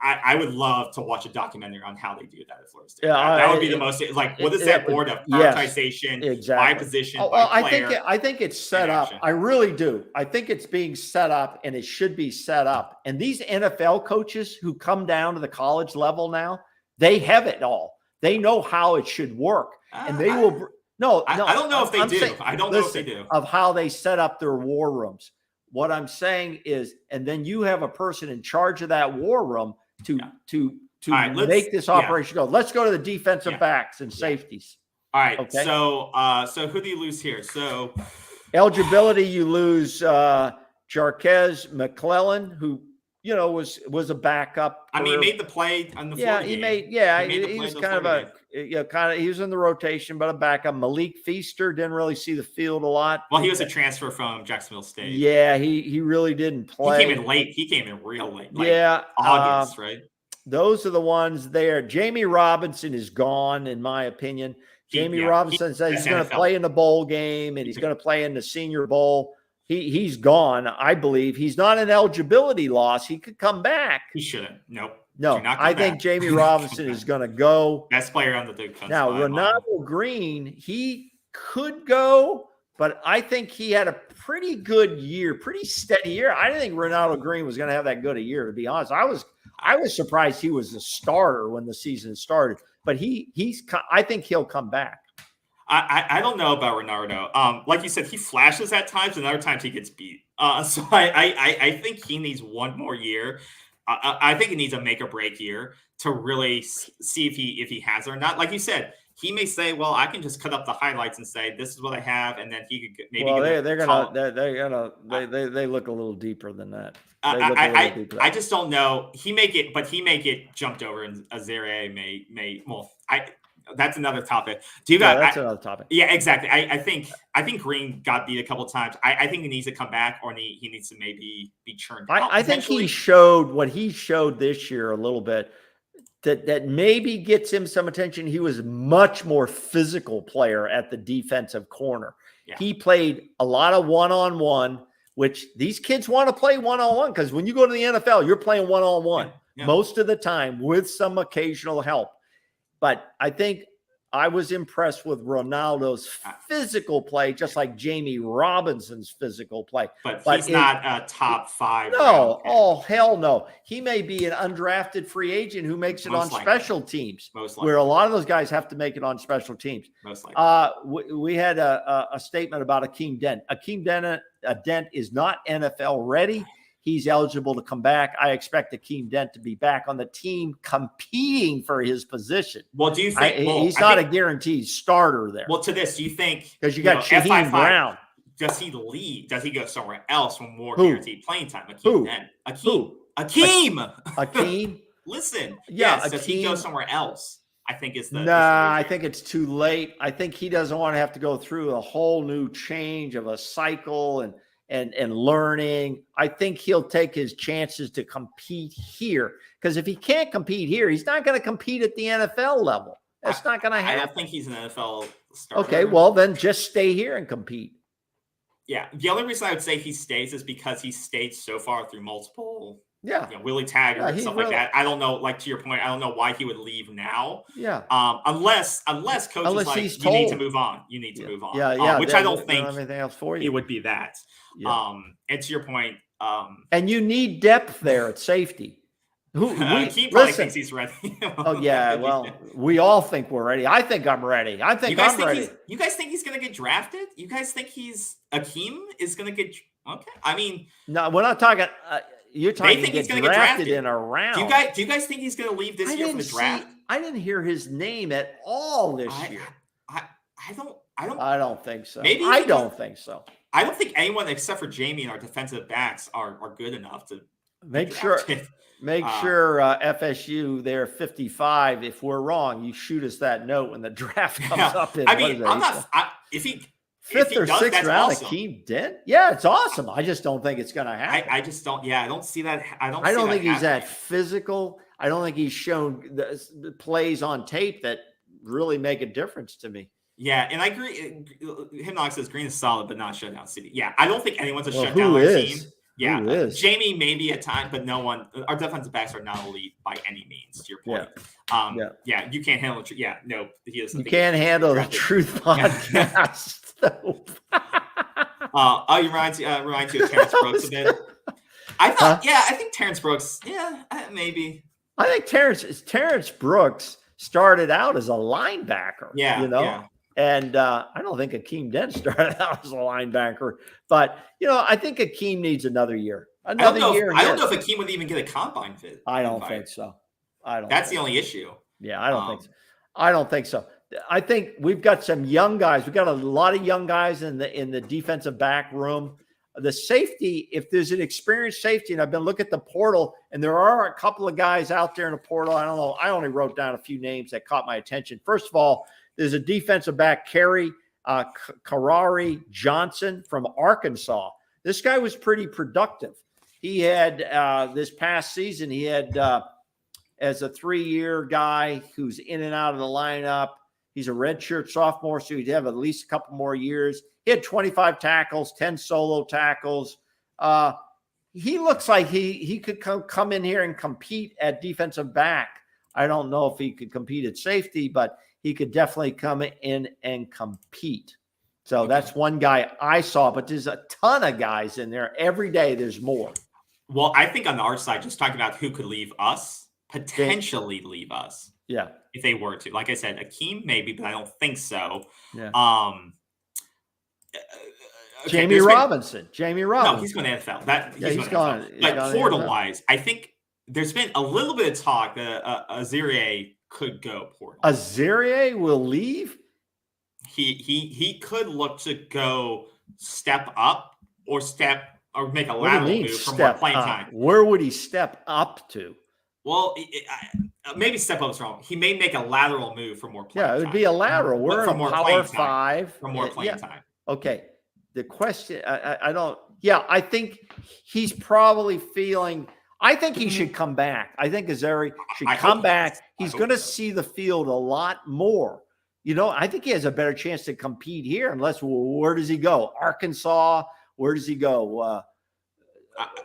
I would love to watch a documentary on how they do that at Florida State. Yeah, that would be the most what is that board of prioritization by position? By player, I think it's set up. I really do. I think it's being set up, and it should be set up. And these NFL coaches who come down to the college level now, they have it all. They know how it should work, and they will. I don't know if they do. I don't know if they do. Of how they set up their war rooms. What I'm saying is, and then you have a person in charge of that war room to make this operation go. Let's go to the defensive backs and safeties. All right. Okay. So who do you lose here? So eligibility, you lose Jarquez McClellan, who was a backup. I mean, he made the play on the Florida game. He was kind of he was in the rotation, but a backup. Malik Feaster didn't really see the field a lot. Well, he was a transfer from Jacksonville State. Yeah, he really didn't play. He came in late. He came in real late. August, right? Those are the ones there. Jamie Robinson is gone, in my opinion. Jamie Robinson says he's going to play in the bowl game, and he's going to play in the Senior Bowl. He's gone, I believe. He's not an eligibility loss. He could come back. He shouldn't. Nope. No, I think Jamie Robinson is going to go. Best player on the defense. Now, Ronaldo Green, he could go, but I think he had a pretty good year, pretty steady year. I didn't think Ronaldo Green was going to have that good a year, to be honest. I was surprised he was a starter when the season started, but I think he'll come back. I don't know about Renardo. Like you said, he flashes at times, and other times he gets beat. So I think he needs one more year. I think he needs a make or break year to really see if he has it or not. Like you said, he may say, well, I can just cut up the highlights and say, this is what I have. And then he could maybe. Well, they look a little deeper than that. I just don't know. He may get jumped over, and Azere may. Well, that's another topic. That's another topic. Yeah, exactly. I think Green got beat a couple of times. I think he needs to come back, or he needs to maybe be churned out. I think he showed what he showed this year a little bit. That maybe gets him some attention. He was a much more physical player at the defensive corner. Yeah. He played a lot of one-on-one, which these kids want to play one-on-one because when you go to the NFL, you're playing one-on-one most of the time with some occasional help. But I think I was impressed with Ronaldo's physical play, just like Jamie Robinson's physical play. But he's not a top 5. No, hell no. He may be an undrafted free agent who makes it on special teams, where a lot of those guys have to make it on special teams. Most likely. We had a statement about Akeem Dent. Akeem Dent is not NFL ready. He's eligible to come back. I expect Akeem Dent to be back on the team competing for his position. Well, do you think he's not a guaranteed starter there? Well, to this, do you think because you got Shaheem Brown? Does he leave? Does he go somewhere else for more guaranteed playing time? Akeem Dent. Akeem. Listen. Yeah. Yes, does he go somewhere else? I think it's the. I think it's too late. I think he doesn't want to have to go through a whole new change of a cycle and learning. I think he'll take his chances to compete here because if he can't compete here, he's not going to compete at the NFL level. That's not going to happen. I don't think he's an NFL starter. Okay, well then just stay here and compete. Yeah, the only reason I would say he stays is because he stayed so far through multiple. Yeah, Willie Taggart and stuff like that. I don't know. Like to your point, I don't know why he would leave now. Yeah. Unless coach is like, you need to move on. You need to move on. Yeah. Which I don't think anything else for you. It would be that. Yeah. And to your point, and you need depth there at safety. He probably thinks he's ready. Oh yeah. Well, we all think we're ready. I think I'm ready. I think I'm ready. You guys think he's going to get drafted? You guys think Akeem is going to get? Okay. I mean, no, we're not talking. You're talking. They think he's going to to get drafted in a round. Do you guys think he's going to leave this year from the draft? I didn't hear his name at all this year. I don't think so. Maybe I don't think so. I don't think anyone except for Jamie and our defensive backs are good enough to make sure FSU they're 55. If we're wrong, you shoot us that note when the draft comes up. I mean, I'm not. If he fifth or sixth round, Akeem Dent. Yeah, it's awesome. I just don't think it's going to happen. I just don't. Yeah, I don't see that. I don't think he's that physical. I don't think he's shown the plays on tape that really make a difference to me. Yeah, and I agree. Himnock says Green is solid, but not shutdown city. Yeah, I don't think anyone's a shutdown team. Yeah, Jamie maybe at times, but no one. Our defensive backs are not elite by any means. To your point, yeah, you can't handle it. Yeah, no, he doesn't. You can't handle the Truth podcast. You remind you of Terrence Brooks a bit. I think Terrence Brooks. Yeah, maybe. I think Terrence Brooks started out as a linebacker. Yeah. And I don't think Akeem Dent started out as a linebacker, but I think Akeem needs another year. I don't know if Akeem would even get a combine fit. I don't think so. That's the only issue. Yeah, I don't think so. I don't think so. I think we've got some young guys. We've got a lot of young guys in the defensive back room. The safety, if there's an experienced safety, and I've been looking at the portal, and there are a couple of guys out there in the portal. I don't know. I only wrote down a few names that caught my attention. First of all, there's a defensive back, Kerry Karari Johnson from Arkansas. This guy was pretty productive. He had this past season, he had as a 3-year guy who's in and out of the lineup. He's a redshirt sophomore, so he'd have at least a couple more years. He had 25 tackles, 10 solo tackles. He looks like he could come in here and compete at defensive back. I don't know if he could compete at safety, but he could definitely come in and compete. So that's one guy I saw, but there's a ton of guys in there. Every day there's more. Well, I think on our side, just talking about who could leave us, potentially leave us. Yeah. If they were to. Like I said, Akeem maybe, but I don't think so. Yeah. Jamie Robinson. No, he's going to NFL. He's going. But portal-wise, I think there's been a little bit of talk that Azire could go portal. Azaria will leave? He could look to go step up or make a What do you lateral mean move for more step playing up? time. Where would he step up to? Well, maybe step up is wrong. He may make a lateral move for more playing time. Yeah, it would be a lateral. We're in Power 5. For more playing time. Okay. The question, I don't, yeah, I think he's probably feeling, I think he should come back. I think Azaria should come back. He's going to see the field a lot more. You know, I think he has a better chance to compete here unless, where does he go? Arkansas? Where does he go?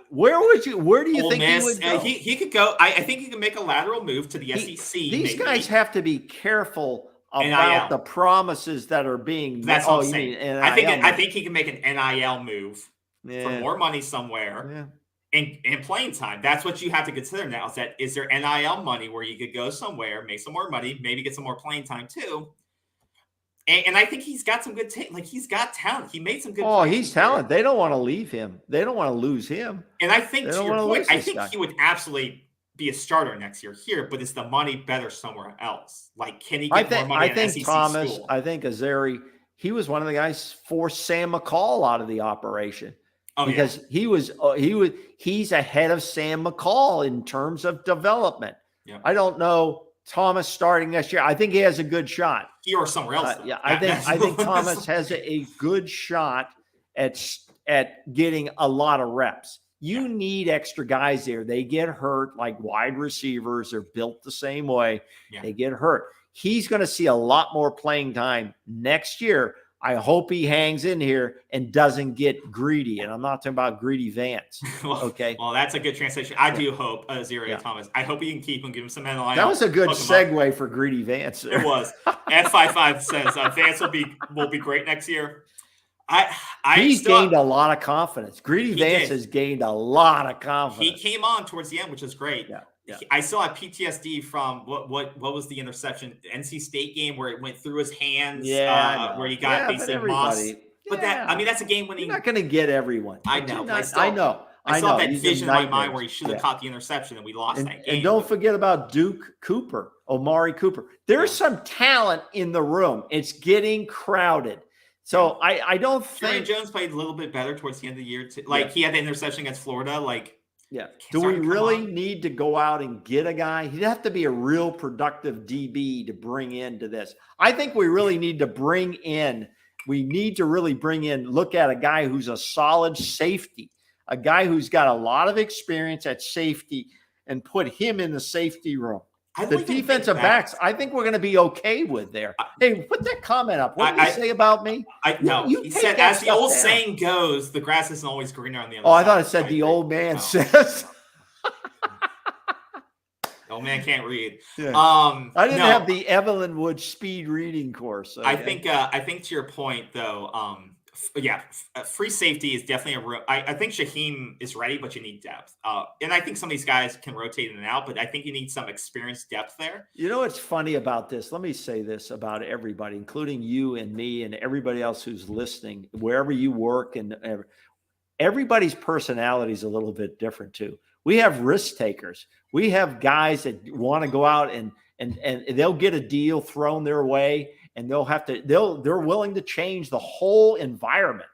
Where do you think he would go? He could go. I think he can make a lateral move to the SEC. These guys have to be careful about the promises that are being. That's what I'm saying. I think he can make an NIL move for more money somewhere. And playing time. That's what you have to consider now. Is there NIL money where you could go somewhere, make some more money, maybe get some more playing time too? And I think he's got some good he's got talent. He made some good. Oh, he's talented. They don't want to leave him. They don't want to lose him. And I think to your point, I think he would absolutely be a starter next year here. But is the money better somewhere else? Like, can he get more money? I think Thomas. School? I think Azaria. He was one of the guys forced Sam McCall out of the operation. Because he's ahead of Sam McCall in terms of development. Yeah. I don't know Thomas starting next year. I think he has a good shot. He or somewhere else. I think Thomas has a good shot at getting a lot of reps. You need extra guys there. They get hurt, like wide receivers are built the same way. Yeah. They get hurt. He's going to see a lot more playing time next year. I hope he hangs in here and doesn't get greedy. And I'm not talking about greedy Vance. Okay. Well, that's a good translation. I do hope Azaria Thomas. I hope he can keep him, give him some NIL. That was a good segue for greedy Vance. It was. F55 says Vance will be great next year. He's gained a lot of confidence. Greedy Vance has gained a lot of confidence. He came on towards the end, which is great. Yeah. Yeah. I still have PTSD from what was the interception, the NC State game where it went through his hands, where he got basically mossed. But that's a game winning. You're not going to get everyone. I know. I know. I saw that vision in my mind where he should have caught the interception and we lost that game. And don't forget about Omari Cooper. There's some talent in the room. It's getting crowded. So I don't think Jones played a little bit better towards the end of the year too. Like he had the interception against Florida. Yeah. Do we really need to go out and get a guy? He'd have to be a real productive DB to bring into this. I think we really need to look at a guy who's a solid safety, a guy who's got a lot of experience at safety and put him in the safety room. The defensive backs, I think we're going to be okay with there. Hey, put that comment up. What did you say about me? He said, as the old saying goes, the grass isn't always greener on the other side. Oh, I thought it said the old man says. The old man can't read. Yeah. I didn't have the Evelyn Wood speed reading course. Okay? I think to your point, though, free safety is definitely I think Shaheem is ready, but you need depth. And I think some of these guys can rotate in and out, but I think you need some experienced depth there. You know what's funny about this? Let me say this about everybody, including you and me and everybody else who's listening, wherever you work, and everybody's personality is a little bit different too. We have risk takers. We have guys that want to go out and they'll get a deal thrown their way. And they're willing to change the whole environment.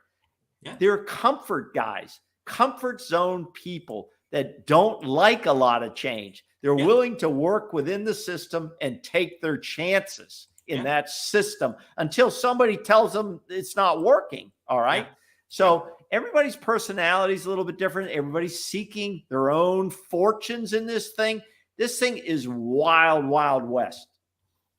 Yeah. They're comfort guys, comfort zone people that don't like a lot of change. They're willing to work within the system and take their chances in that system until somebody tells them it's not working. All right. Yeah. So everybody's personality is a little bit different. Everybody's seeking their own fortunes in this thing. This thing is wild, wild west.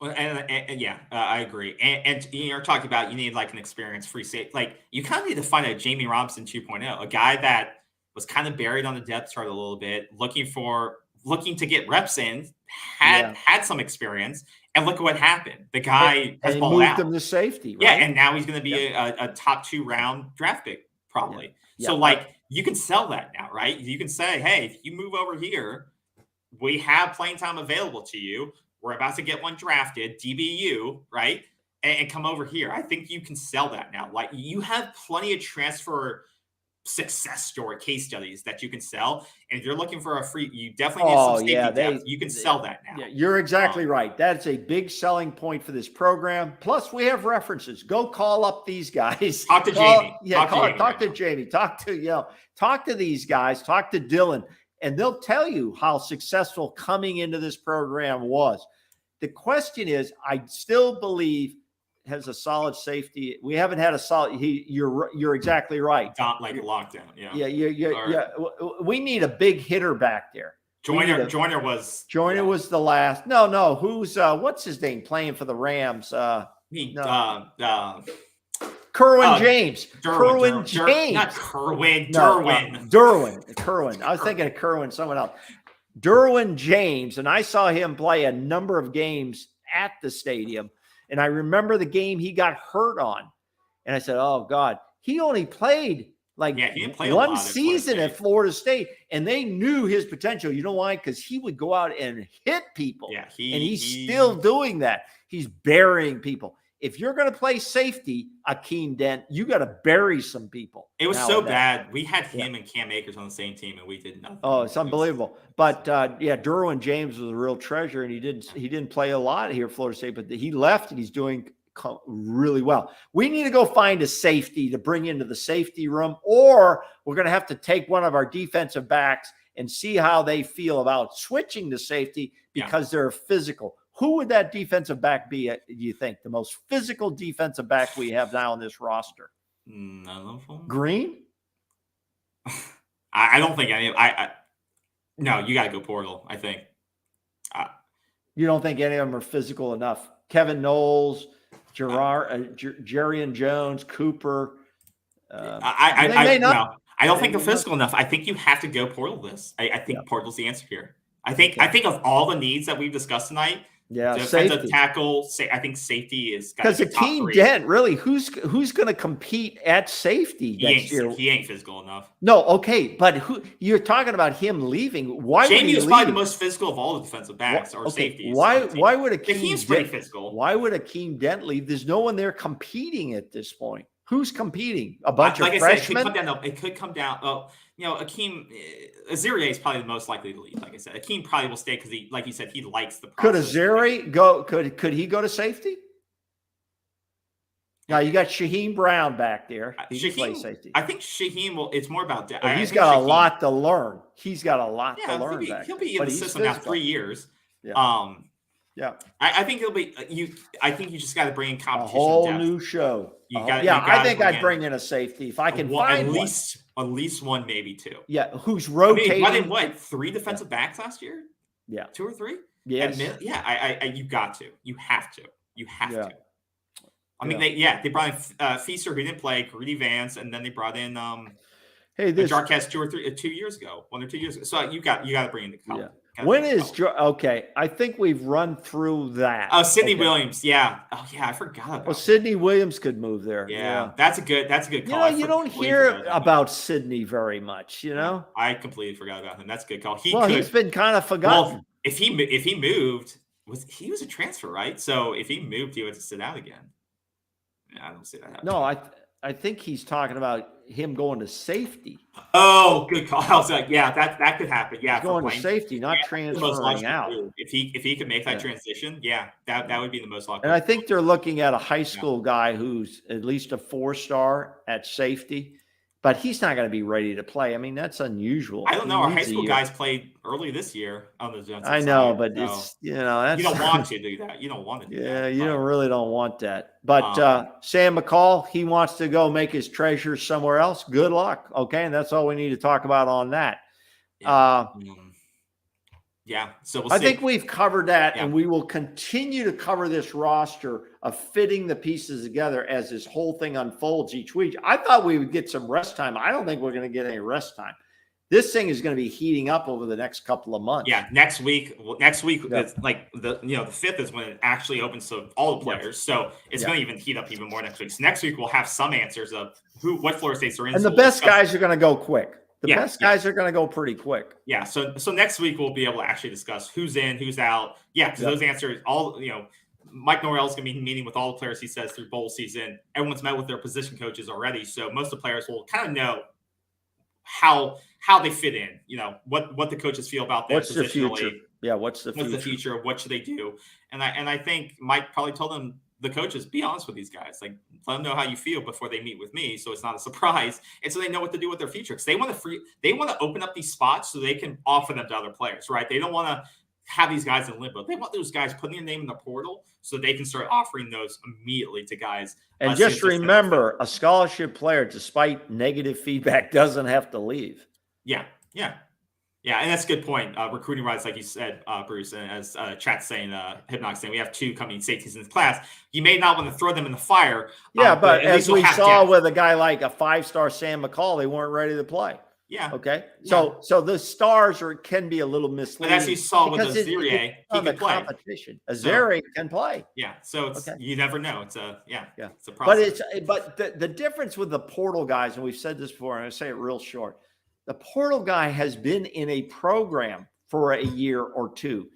I agree. And you're talking about you need like an experienced free safety. Like you kind of need to find a Jamie Robinson 2.0, a guy that was kind of buried on the depth chart a little bit, looking to get reps in, had some experience, and look at what happened. The guy has balled out. Moved him to safety, right? Yeah, and now he's going to be a top 2 round draft pick probably. Yeah. So you can sell that now, right? You can say, hey, if you move over here, we have playing time available to you. We're about to get one drafted, DBU, right? And come over here. I think you can sell that now. Like you have plenty of transfer success story case studies that you can sell. And if you're looking for a free, you definitely need some safety depth. You can sell that now. Yeah, you're exactly right. That's a big selling point for this program. Plus, we have references. Go call up these guys. Talk to Jamie. Yeah, talk to Jamie. Talk to these guys. Talk to Dylan, and they'll tell you how successful coming into this program was. The question is, I still believe has a solid safety. We haven't had a solid. You're exactly right. Not like a lockdown. Yeah. We need a big hitter back there. Joyner was the last. No. Who's what's his name playing for the Rams? Kerwin James. Kerwin James. Not Kerwin. Kerwin. I was thinking of Kerwin, someone else. Derwin James, and I saw him play a number of games at the stadium. And I remember the game he got hurt on. And I said, oh, God, he only played one season at Florida State. And they knew his potential. You know why? Because he would go out and hit people. Yeah, he's still doing that. He's burying people. If you're going to play safety, Akeem Dent, you got to bury some people. It was so bad. We had him and Cam Akers on the same team, and we did nothing. Oh, it's unbelievable. But Derwin James was a real treasure, and he didn't play a lot here at Florida State, but he left, and he's doing really well. We need to go find a safety to bring into the safety room, or we're going to have to take one of our defensive backs and see how they feel about switching to safety because they're physical. Who would that defensive back be, do you think? The most physical defensive back we have now on this roster? None of them. Green? I don't think any. No, you got to go Portal, I think. You don't think any of them are physical enough? Kevin Noles, Jerrion Jones, Cooper. I don't think they're physical enough. I think you have to go Portal this. I think Portal's the answer here. I think of all the needs that we've discussed tonight, defensive tackle. I think safety is because Akeem Dent. Really, who's going to compete at safety next year? He ain't physical enough. No, okay, but who you're talking about him leaving? Why? Jamie was probably the most physical of all the defensive backs or safeties. Why would Akeem pretty physical? Why would Akeem Dent leave? There's no one there competing at this point. Who's competing? A bunch of freshmen. It could come down. Well, Akeem Aziri is probably the most likely to leave. Like I said, Akeem probably will stay because he, like you said, he likes the process. Could Aziri go? Could he go to safety? Now you got Shaheem Brown back there. He can play safety. I think Shaheem will. It's more about that. He's got a lot to learn. He's got a lot to learn. He'll be in the system now 3 years. Yeah. I think he'll be. I think you just got to bring in competition. A whole new show. I think I'd bring in a safety if I can find at least one, maybe two. Yeah, who's rotating? I mean, 3 defensive backs last year? Yeah, 2 or 3. Yes. You got to. You have to. I mean, they brought in Feaster, who didn't play, Greedy Vance, and then they brought in Jarquez 2 years ago, 1 or 2 years ago. So you got to bring in the couple. Yeah. When is okay? I think we've run through that. Oh, Sidney Williams, yeah. Oh, yeah, I forgot about. Well, Sidney Williams could move there. Yeah, that's a good call. You don't hear about Sidney very much. I completely forgot about him. That's a good call. He's been kind of forgotten. Well, if he moved, he was a transfer, right? So if he moved, he would have to sit out again. Yeah, I don't see that happening. No, I think he's talking about him going to safety. Oh, good call. I was like, that could happen. Yeah, he's going to safety, not transferring out. If he could make that transition, that would be the most likely. And I think they're looking at a high school guy who's at least a 4-star at safety, but he's not going to be ready to play. I mean, that's unusual. I don't know. Our high school guys played early this year on the Johnson I know, side, but it's that's, you don't want to do that. You don't want to do that. Yeah, you don't want that. But Sam McCall, he wants to go make his treasures somewhere else. Good luck. Okay, and that's all we need to talk about on that. So we'll see. I think we've covered that, and we will continue to cover this roster of fitting the pieces together as this whole thing unfolds each week. I thought we would get some rest time. I don't think we're going to get any rest time. This thing is going to be heating up over the next couple of months. Yeah, next week, it's like the 5th is when it actually opens to all the players. So it's going to even heat up even more next week. So next week we'll have some answers of what Florida States are in. And the best guys are going to go quick. The best guys are going to go pretty quick. Yeah. So next week we'll be able to actually discuss who's in, who's out. Yeah, because those answers, Mike Norrell is going to be meeting with all the players, he says, through bowl season. Everyone's met with their position coaches already. So most of the players will kind of know how they fit in. What the coaches feel about them. What's the future? Yeah, what's the future? What should they do? And I think Mike probably told them, the coaches, be honest with these guys. Like, let them know how you feel before they meet with me, so it's not a surprise, and so they know what to do with their future. Because they want to open up these spots so they can offer them to other players, right? They don't want to have these guys in limbo. They want those guys putting their name in the portal so they can start offering those immediately to guys. And just remember, a scholarship player, despite negative feedback, doesn't have to leave. Yeah, and that's a good point. Recruiting wise, like you said, Bruce, and as chat's saying, Hypnox saying, we have 2 coming safeties in this class. You may not want to throw them in the fire. Yeah, but as we saw with a guy like a 5-star Sam McCall, they weren't ready to play. Yeah. Okay. So the stars can be a little misleading. But as you saw with Azariah, he can play. Competition. Azariah can play. Yeah. So it's you never know. It's it's a process. But the difference with the portal guys, and we've said this before, and I say it real short. The portal guy has been in a program for a year or 2.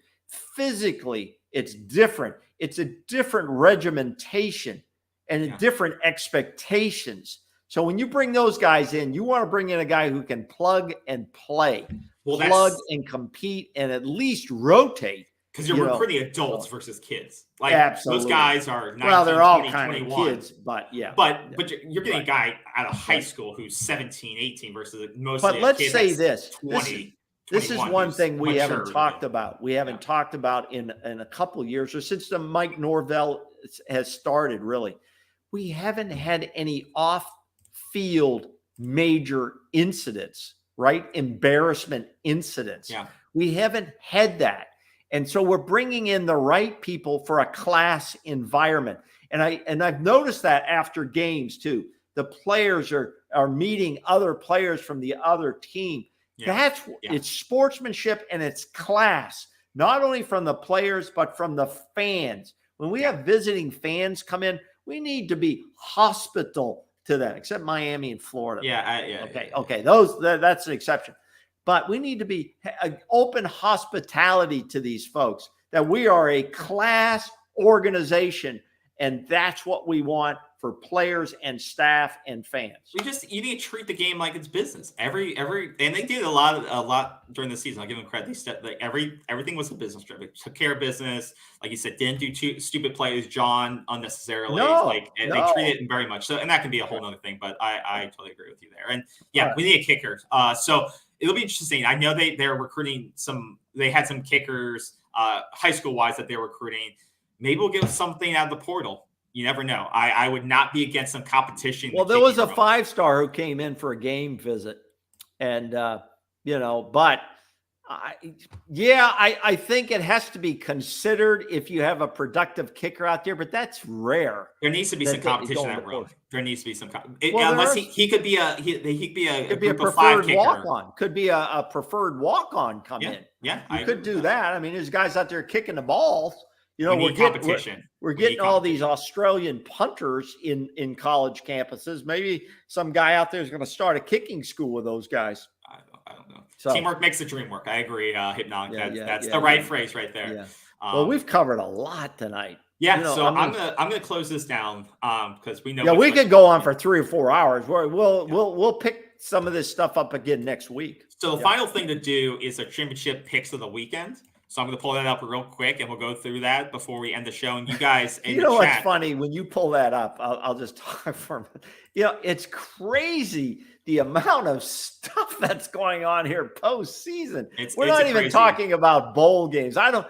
Physically, it's different. It's a different regimentation and different expectations. So when you bring those guys in, you want to bring in a guy who can plug and play, plug and compete, and at least rotate. Because you're recruiting adults versus kids. Like, absolutely. Those guys are 19, they're all 20, kind 21. of kids, but yeah. But you're getting a guy out of high school who's 17, 18 versus most of the let's kids say this. 20. This is one thing we haven't talked about. We haven't talked about in a couple of years, or since the Mike Norvell has started, really. We haven't had any off-field major incidents, right? Embarrassment incidents. Yeah. We haven't had that. And so we're bringing in the right people for a class environment. And I've noticed that after games too. The players are meeting other players from the other team. Yeah. It's sportsmanship and it's class, not only from the players, but from the fans. When we have visiting fans come in, we need to be hospitable to them, except Miami and Florida. Okay. That's an exception. But we need to be an open hospitality to these folks, that we are a class organization, and that's what we want for players and staff and fans. You need to treat the game like it's business. And they did a lot during the season. I'll give them credit. They said everything was a business trip. They took care of business, like you said. Didn't do stupid plays, John, unnecessarily. They treated it very much so. And that can be a whole other thing. But I totally agree with you there. And we need a kicker. So it'll be interesting. I know they're recruiting some. They had some kickers, high school wise, that they're recruiting. Maybe we'll get something out of the portal. You never know. I would not be against some competition. Well, there was a 5-star who came in for a game visit, and but I think it has to be considered if you have a productive kicker out there, but that's rare. There needs to be some competition at road. There needs to be some unless he could be a preferred walk-on. Could be a preferred walk-on come in. Yeah, you could do that. I mean, there's guys out there kicking the balls. We're getting all these Australian punters in college campuses. Maybe some guy out there is going to start a kicking school with those guys. I don't know. So, teamwork makes the dream work. I agree, Hypnog. That's the right phrase right there. Yeah. Well, we've covered a lot tonight. Yeah, I'm gonna close this down because we know. Yeah, we could go on for 3 or 4 hours. We'll pick some of this stuff up again next week. So the final thing to do is a championship picks of the weekend. So I'm going to pull that up real quick, and we'll go through that before we end the show. And you guys, what's funny when you pull that up? I'll just talk for a minute. It's crazy the amount of stuff that's going on here postseason. We're not even talking about bowl games. I don't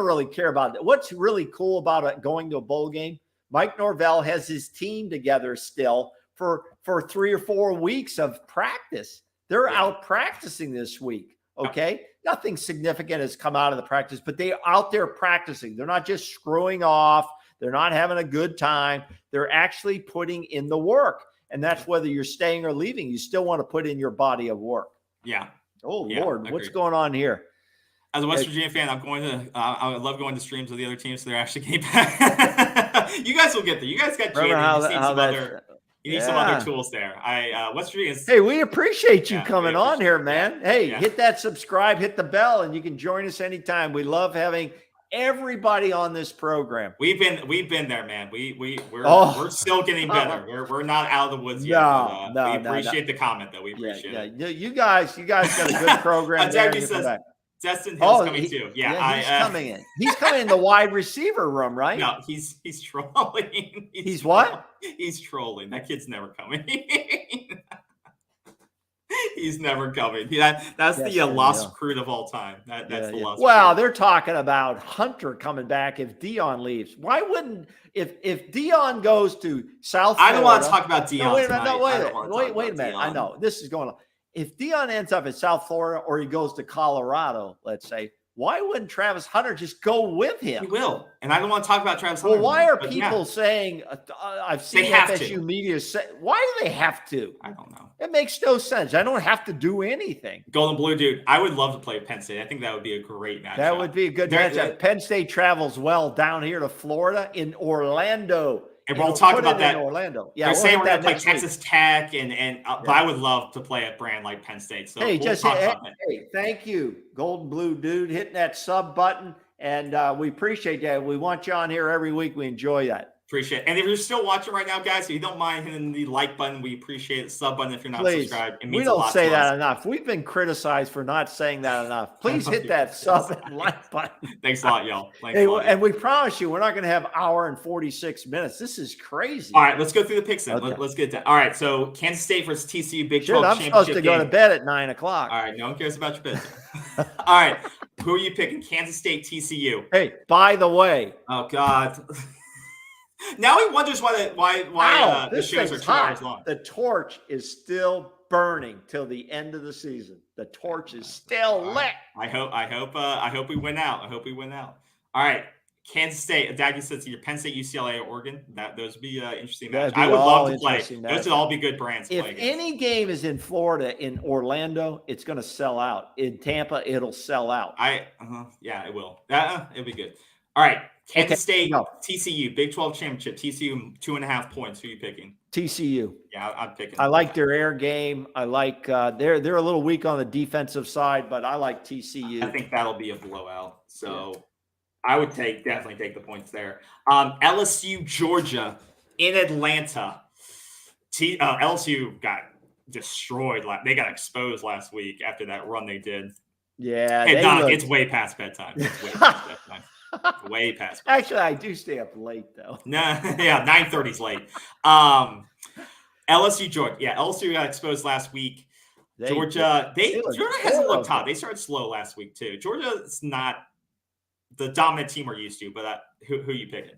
really care about it. What's really cool about going to a bowl game? Mike Norvell has his team together still for 3 or 4 weeks of practice. They're out practicing this week. Okay. Nothing significant has come out of the practice, but they're out there practicing. They're not just screwing off. They're not having a good time. They're actually putting in the work. And that's whether you're staying or leaving. You still want to put in your body of work. Yeah. Oh, Lord. What's going on here? As a West Virginia fan, I love going to streams of the other teams. So they're actually getting back. You guys will get there. You guys got Jaden. You need some other tools there. West Virginia is. Hey, we appreciate you coming on here, man. Hey, hit that subscribe, hit the bell, and you can join us anytime. We love having everybody on this program. We've been there, man. We're still getting better. We're not out of the woods yet. We appreciate the comment, though. We appreciate it. You guys got a good program. Jackie says Destin Hill's coming too. Yeah, he's coming in. He's coming in the wide receiver room, right? No, he's trolling. He's what? He's trolling. That kid's never coming. He's never coming. That's the lost recruit of all time. That's the lost. Well, recruit. they're talking about Hunter coming back if Dion leaves. Why wouldn't if Dion goes to South Florida? I don't want to talk about Dion. Wait a minute. I know this is going on. If Dion ends up in South Florida or he goes to Colorado, let's say, why wouldn't Travis Hunter just go with him? He will. And I don't want to talk about Travis Hunter. Well, why are people saying, I've seen FSU media say, why do they have to? I don't know. It makes no sense. I don't have to do anything. Golden Blue, dude, I would love to play Penn State. I think that would be a great matchup. That would be a good matchup. Penn State travels well down here to Florida in Orlando. And we'll talk about that. In Orlando. Yeah, they're saying we're going to play Texas Tech, but I would love to play a brand like Penn State. So hey, thank you, Golden Blue dude, hitting that sub button, and we appreciate that. We want you on here every week. We enjoy that. Appreciate it. And if you're still watching right now, guys, if you don't mind hitting the like button, we appreciate it. Sub button if you're not subscribed. It means we don't say that enough. We've been criticized for not saying that enough. Please hit that sub and like button. Thanks a lot, y'all. And we promise you, we're not going to have hour and 46 minutes. This is crazy. All right, let's go through the picks then. Okay. Let's get that. All right, so Kansas State versus TCU Big 12 I'm championship supposed to go to bed at 9 o'clock. All right, no one cares about your bedtime. All right, who are you picking? Kansas State, TCU. Hey, by the way. Oh, God. Now he wonders why the shows are 2 hours long. The torch is still burning till the end of the season. The torch is still lit. I hope we win out. All right, Kansas State. Daggy says either Penn State, UCLA, or Oregon. Those would be interesting matches. I would love to play. Those would all be good brands. If any game is in Florida, in Orlando, it's going to sell out. In Tampa, it'll sell out. Yeah, it will. It'll be good. All right. Kansas State, TCU, Big 12 championship. TCU 2.5 points. Who are you picking? TCU. Yeah, I'm picking. I like their air game. I like they're a little weak on the defensive side, but I like TCU. I think that'll be a blowout. So I would definitely take the points there. LSU, Georgia in Atlanta. LSU got destroyed. They got exposed last week after that run they did. Yeah, hey, Doc, it's way past bedtime. It's way past bedtime. Way past. Actually, I do stay up late though. Nah, yeah, 9:30 is late. LSU, Georgia. Yeah, LSU got exposed last week. Georgia hasn't looked hot. They started slow last week too. Georgia's not the dominant team we're used to, but who are you picking?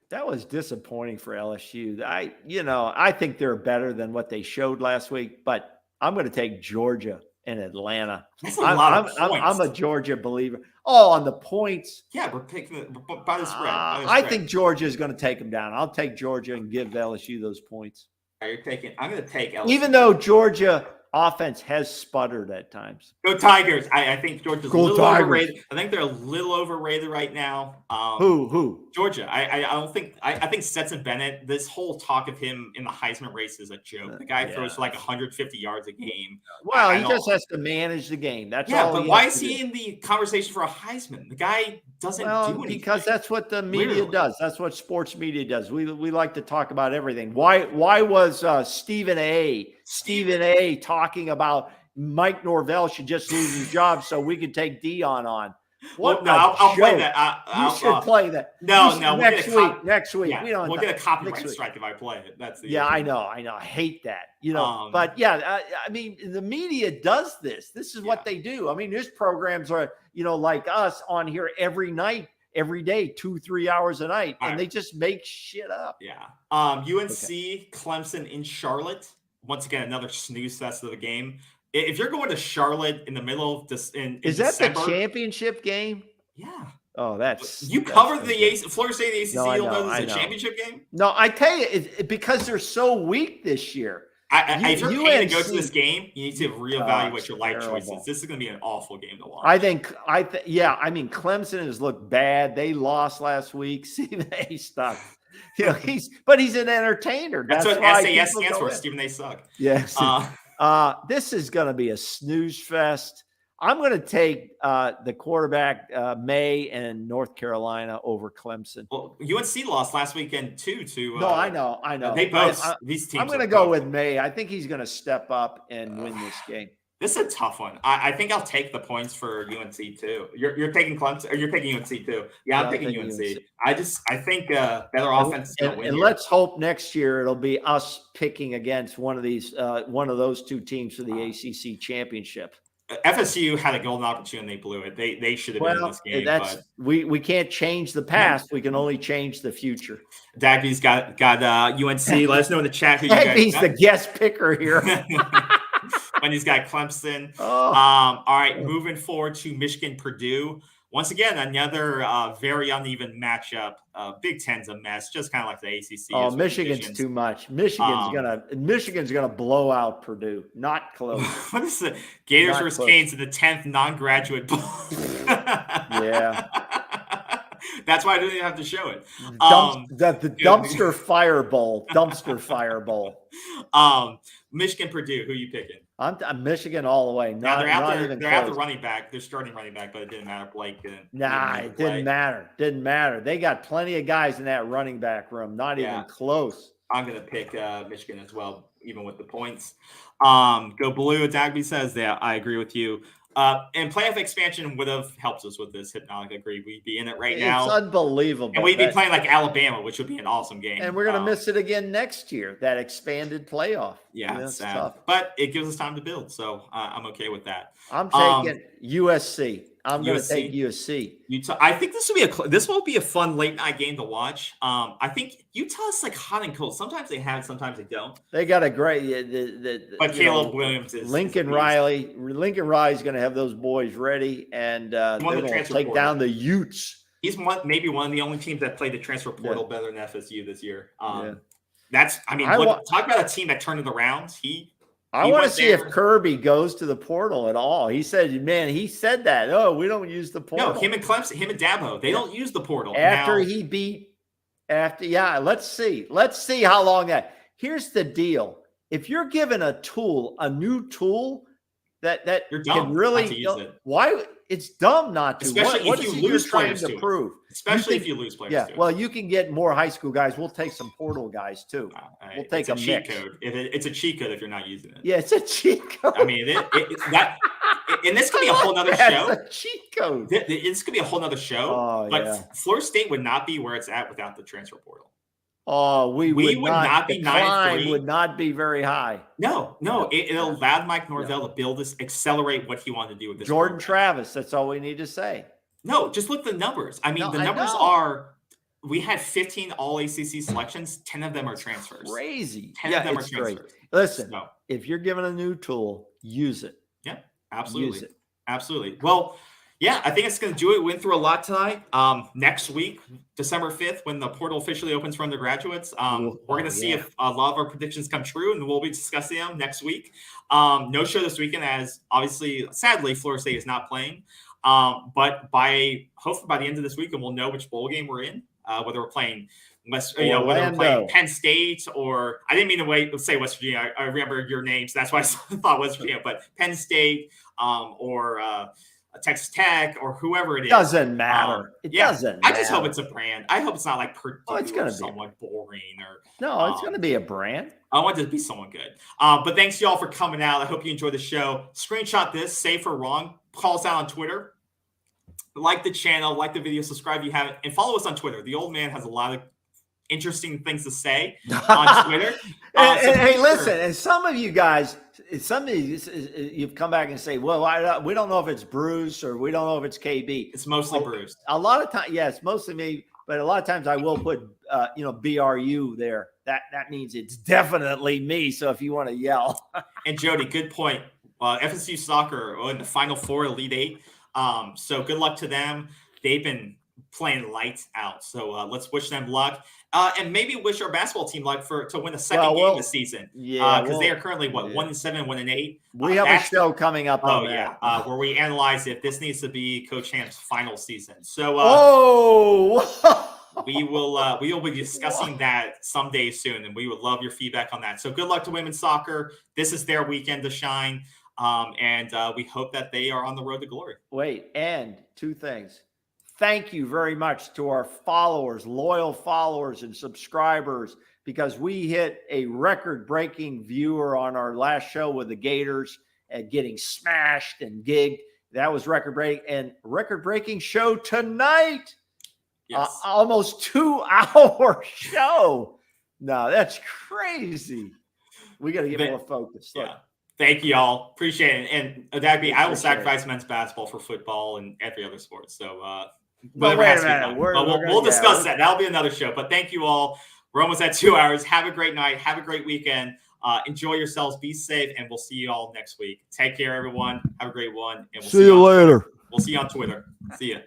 That was disappointing for LSU. I think they're better than what they showed last week, but I'm going to take Georgia in Atlanta. That's a lot of points. I'm a Georgia believer. Oh, on the points. Yeah, we're picking by the spread. I think Georgia is going to take them down. I'll take Georgia and give LSU those points. I'm going to take LSU. Even though Georgia offense has sputtered at times. Go Tigers. I think Georgia's a little overrated. I think they're a little overrated right now. Who? Georgia. I think Stetson Bennett, this whole talk of him in the Heisman race is a joke. The guy throws for like 150 yards a game. Well, he just has to manage the game. That's all. But why is he in the conversation for a Heisman? The guy doesn't do anything. Because that's what the media does. That's what sports media does. We like to talk about everything. Why was Stephen A. talking about Mike Norvell should just lose his job so we could take Dion on? I'll play that. You should play that. No, next week. Yeah, we'll get a copyright strike if I play it. That's the issue. I know. I hate that. But I mean, the media does this. This is what they do. I mean, there's programs are, like us on here every night, every day, 2-3 hours a night, and they just make shit up. Yeah. UNC, Clemson in Charlotte. Once again, another snooze fest of a game. If you're going to Charlotte in the middle of this, is that December, the championship game? Yeah. Oh, that's cover the Florida State ACC. You'll know this is a championship game. No, I tell you, because they're so weak this year. If you're paying to go to this game, you need to reevaluate your life choices. This is going to be an awful game to watch. I mean, Clemson has looked bad. They lost last week. Stephen A. stuck. He's an entertainer. That's what SAS stands for. Stephen A. suck. Yes. This is going to be a snooze fest. I'm going to take the quarterback May and North Carolina over Clemson. Well, UNC lost last weekend too. No, I know. They both. These teams. I'm going to go with May. I think he's going to step up and win this game. This is a tough one. I think I'll take the points for UNC too. You're taking Clemson, or you're taking UNC too. Yeah, I'm taking UNC. I think better offense is going to win. And let's hope next year it'll be us picking against one of those two teams for the ACC championship. FSU had a golden opportunity. They blew it. They should have been in this game. We can't change the past. We can only change the future. Dagby's got UNC. Let us know in the chat who you guys Dagby's the guest picker here. When he's got Clemson. All right, moving forward to Michigan, Purdue. Once again, another very uneven matchup. Big Ten's a mess, just kind of like the ACC. Oh, Michigan's too much. Michigan's gonna blow out Purdue. Not close. What is it? Gators versus Canes in the 10th non-graduate bowl. Yeah. That's why I didn't even have to show it. The dumpster fire bowl. Dumpster fire bowl. Michigan, Purdue. Who are you picking? I'm Michigan all the way. They're out the running back. They're starting running back, but it didn't matter. Blake didn't. It didn't matter. Didn't matter. They got plenty of guys in that running back room. Not even close. I'm going to pick Michigan as well, even with the points. Go blue. Dagby says that. I agree with you. And playoff expansion would have helped us with this. Hypnotic agree. We'd be in it right now. It's unbelievable. And we'd be playing like Alabama, which would be an awesome game. And we're going to miss it again next year, that expanded plauthoff. Yeah, it's sad. Tough. But it gives us time to build. So I'm okay with that. I'm taking USC. I'm going to take USC. Utah. I think this will be a fun late night game to watch. I think Utah's like hot and cold. Sometimes they have, sometimes they don't. They got a great. But Caleb Williams is Lincoln Riley. Lincoln Riley's going to have those boys ready, and they're going to take down the Utes. He's maybe one of the only teams that played the transfer portal better than FSU this year. Talk about a team that turned it around. I want to see if Kirby goes to the portal at all. He said that. Oh, we don't use the portal. No, him and Clemson, him and Dabo, they don't use the portal. Let's see. Let's see how long that. Here's the deal. If you're given a new tool that you're can really use it. Why it's dumb not to. Especially what if is you he lose trying to prove? Especially if you lose players. Yeah, well, you can get more high school guys. We'll take some portal guys too. We'll take a cheat code. It's a cheat code if you're not using it. Yeah, it's a cheat code. I mean, and this could be a whole nother show. It's a cheat code. This could be a whole nother show. Florida State would not be where it's at without the transfer portal. Oh, we would not be 9-3. Would not be very high. No. It allowed Mike Norvell to build this, accelerate what he wanted to do with this. Jordan Travis. That's all we need to say. No, just look at the numbers. I mean, the numbers are. We had 15 all ACC selections. 10 of them are transfers. Crazy. 10 of them are transfers. Great. Listen, if you're given a new tool, use it. Yeah, absolutely. Use it. Absolutely. Well, yeah, I think it's going to do it. We went through a lot tonight. Next week, December 5th, when the portal officially opens for undergraduates, we're going to see if a lot of our predictions come true, and we'll be discussing them next week. No show this weekend, as obviously, sadly, Florida State is not playing. But hopefully by the end of this week, and we'll know which bowl game we're in, whether we're playing whether we're playing Penn State or I didn't mean to say West Virginia. I remember your name, so that's why I thought West Virginia, but Penn State or Texas Tech or whoever it is. Doesn't matter. It doesn't matter. I just hope it's a brand. I hope it's not like Purdue it's gonna or someone boring or it's going to be a brand. I want it to be someone good. But thanks y'all for coming out. I hope you enjoyed the show. Screenshot this, safe or wrong. Call us out on Twitter. Like the channel, like the video, subscribe if you haven't, and follow us on Twitter. The old man has a lot of interesting things to say on Twitter. Hey, listen, and some of you guys, you've come back and say, well, we don't know if it's Bruce or we don't know if it's KB. It's mostly Bruce. A lot of times, it's mostly me, but a lot of times I will put, BRU there. That means it's definitely me. So if you want to yell. And Jody, good point. FSU soccer in the Final Four, Elite Eight. So good luck to them. They've been playing lights out. So let's wish them luck. And maybe wish our basketball team luck to win a second game this season. Yeah. Because they are currently 1-7, 1-8. We have a show coming up on that. Where we analyze if this needs to be Coach Hamp's final season. So we will be discussing that someday soon, and we would love your feedback on that. So good luck to women's soccer. This is their weekend to shine. And we hope that they are on the road to glory. Wait, and two things. Thank you very much to our followers, loyal followers and subscribers, because we hit a record-breaking viewer on our last show with the Gators and getting smashed and gigged. That was record-breaking, and record-breaking show tonight. Yes. Almost 2-hour show. No, that's crazy. We got to get more focused. Yeah. Thank you all. Appreciate it. And I will sacrifice men's basketball for football and every other sport. So, whatever has to be done. But we'll discuss that. That'll be another show. But thank you all. We're almost at 2 hours. Have a great night. Have a great weekend. Enjoy yourselves. Be safe. And we'll see you all next week. Take care, everyone. Have a great one. And we'll see you later. We'll see you on Twitter. See ya.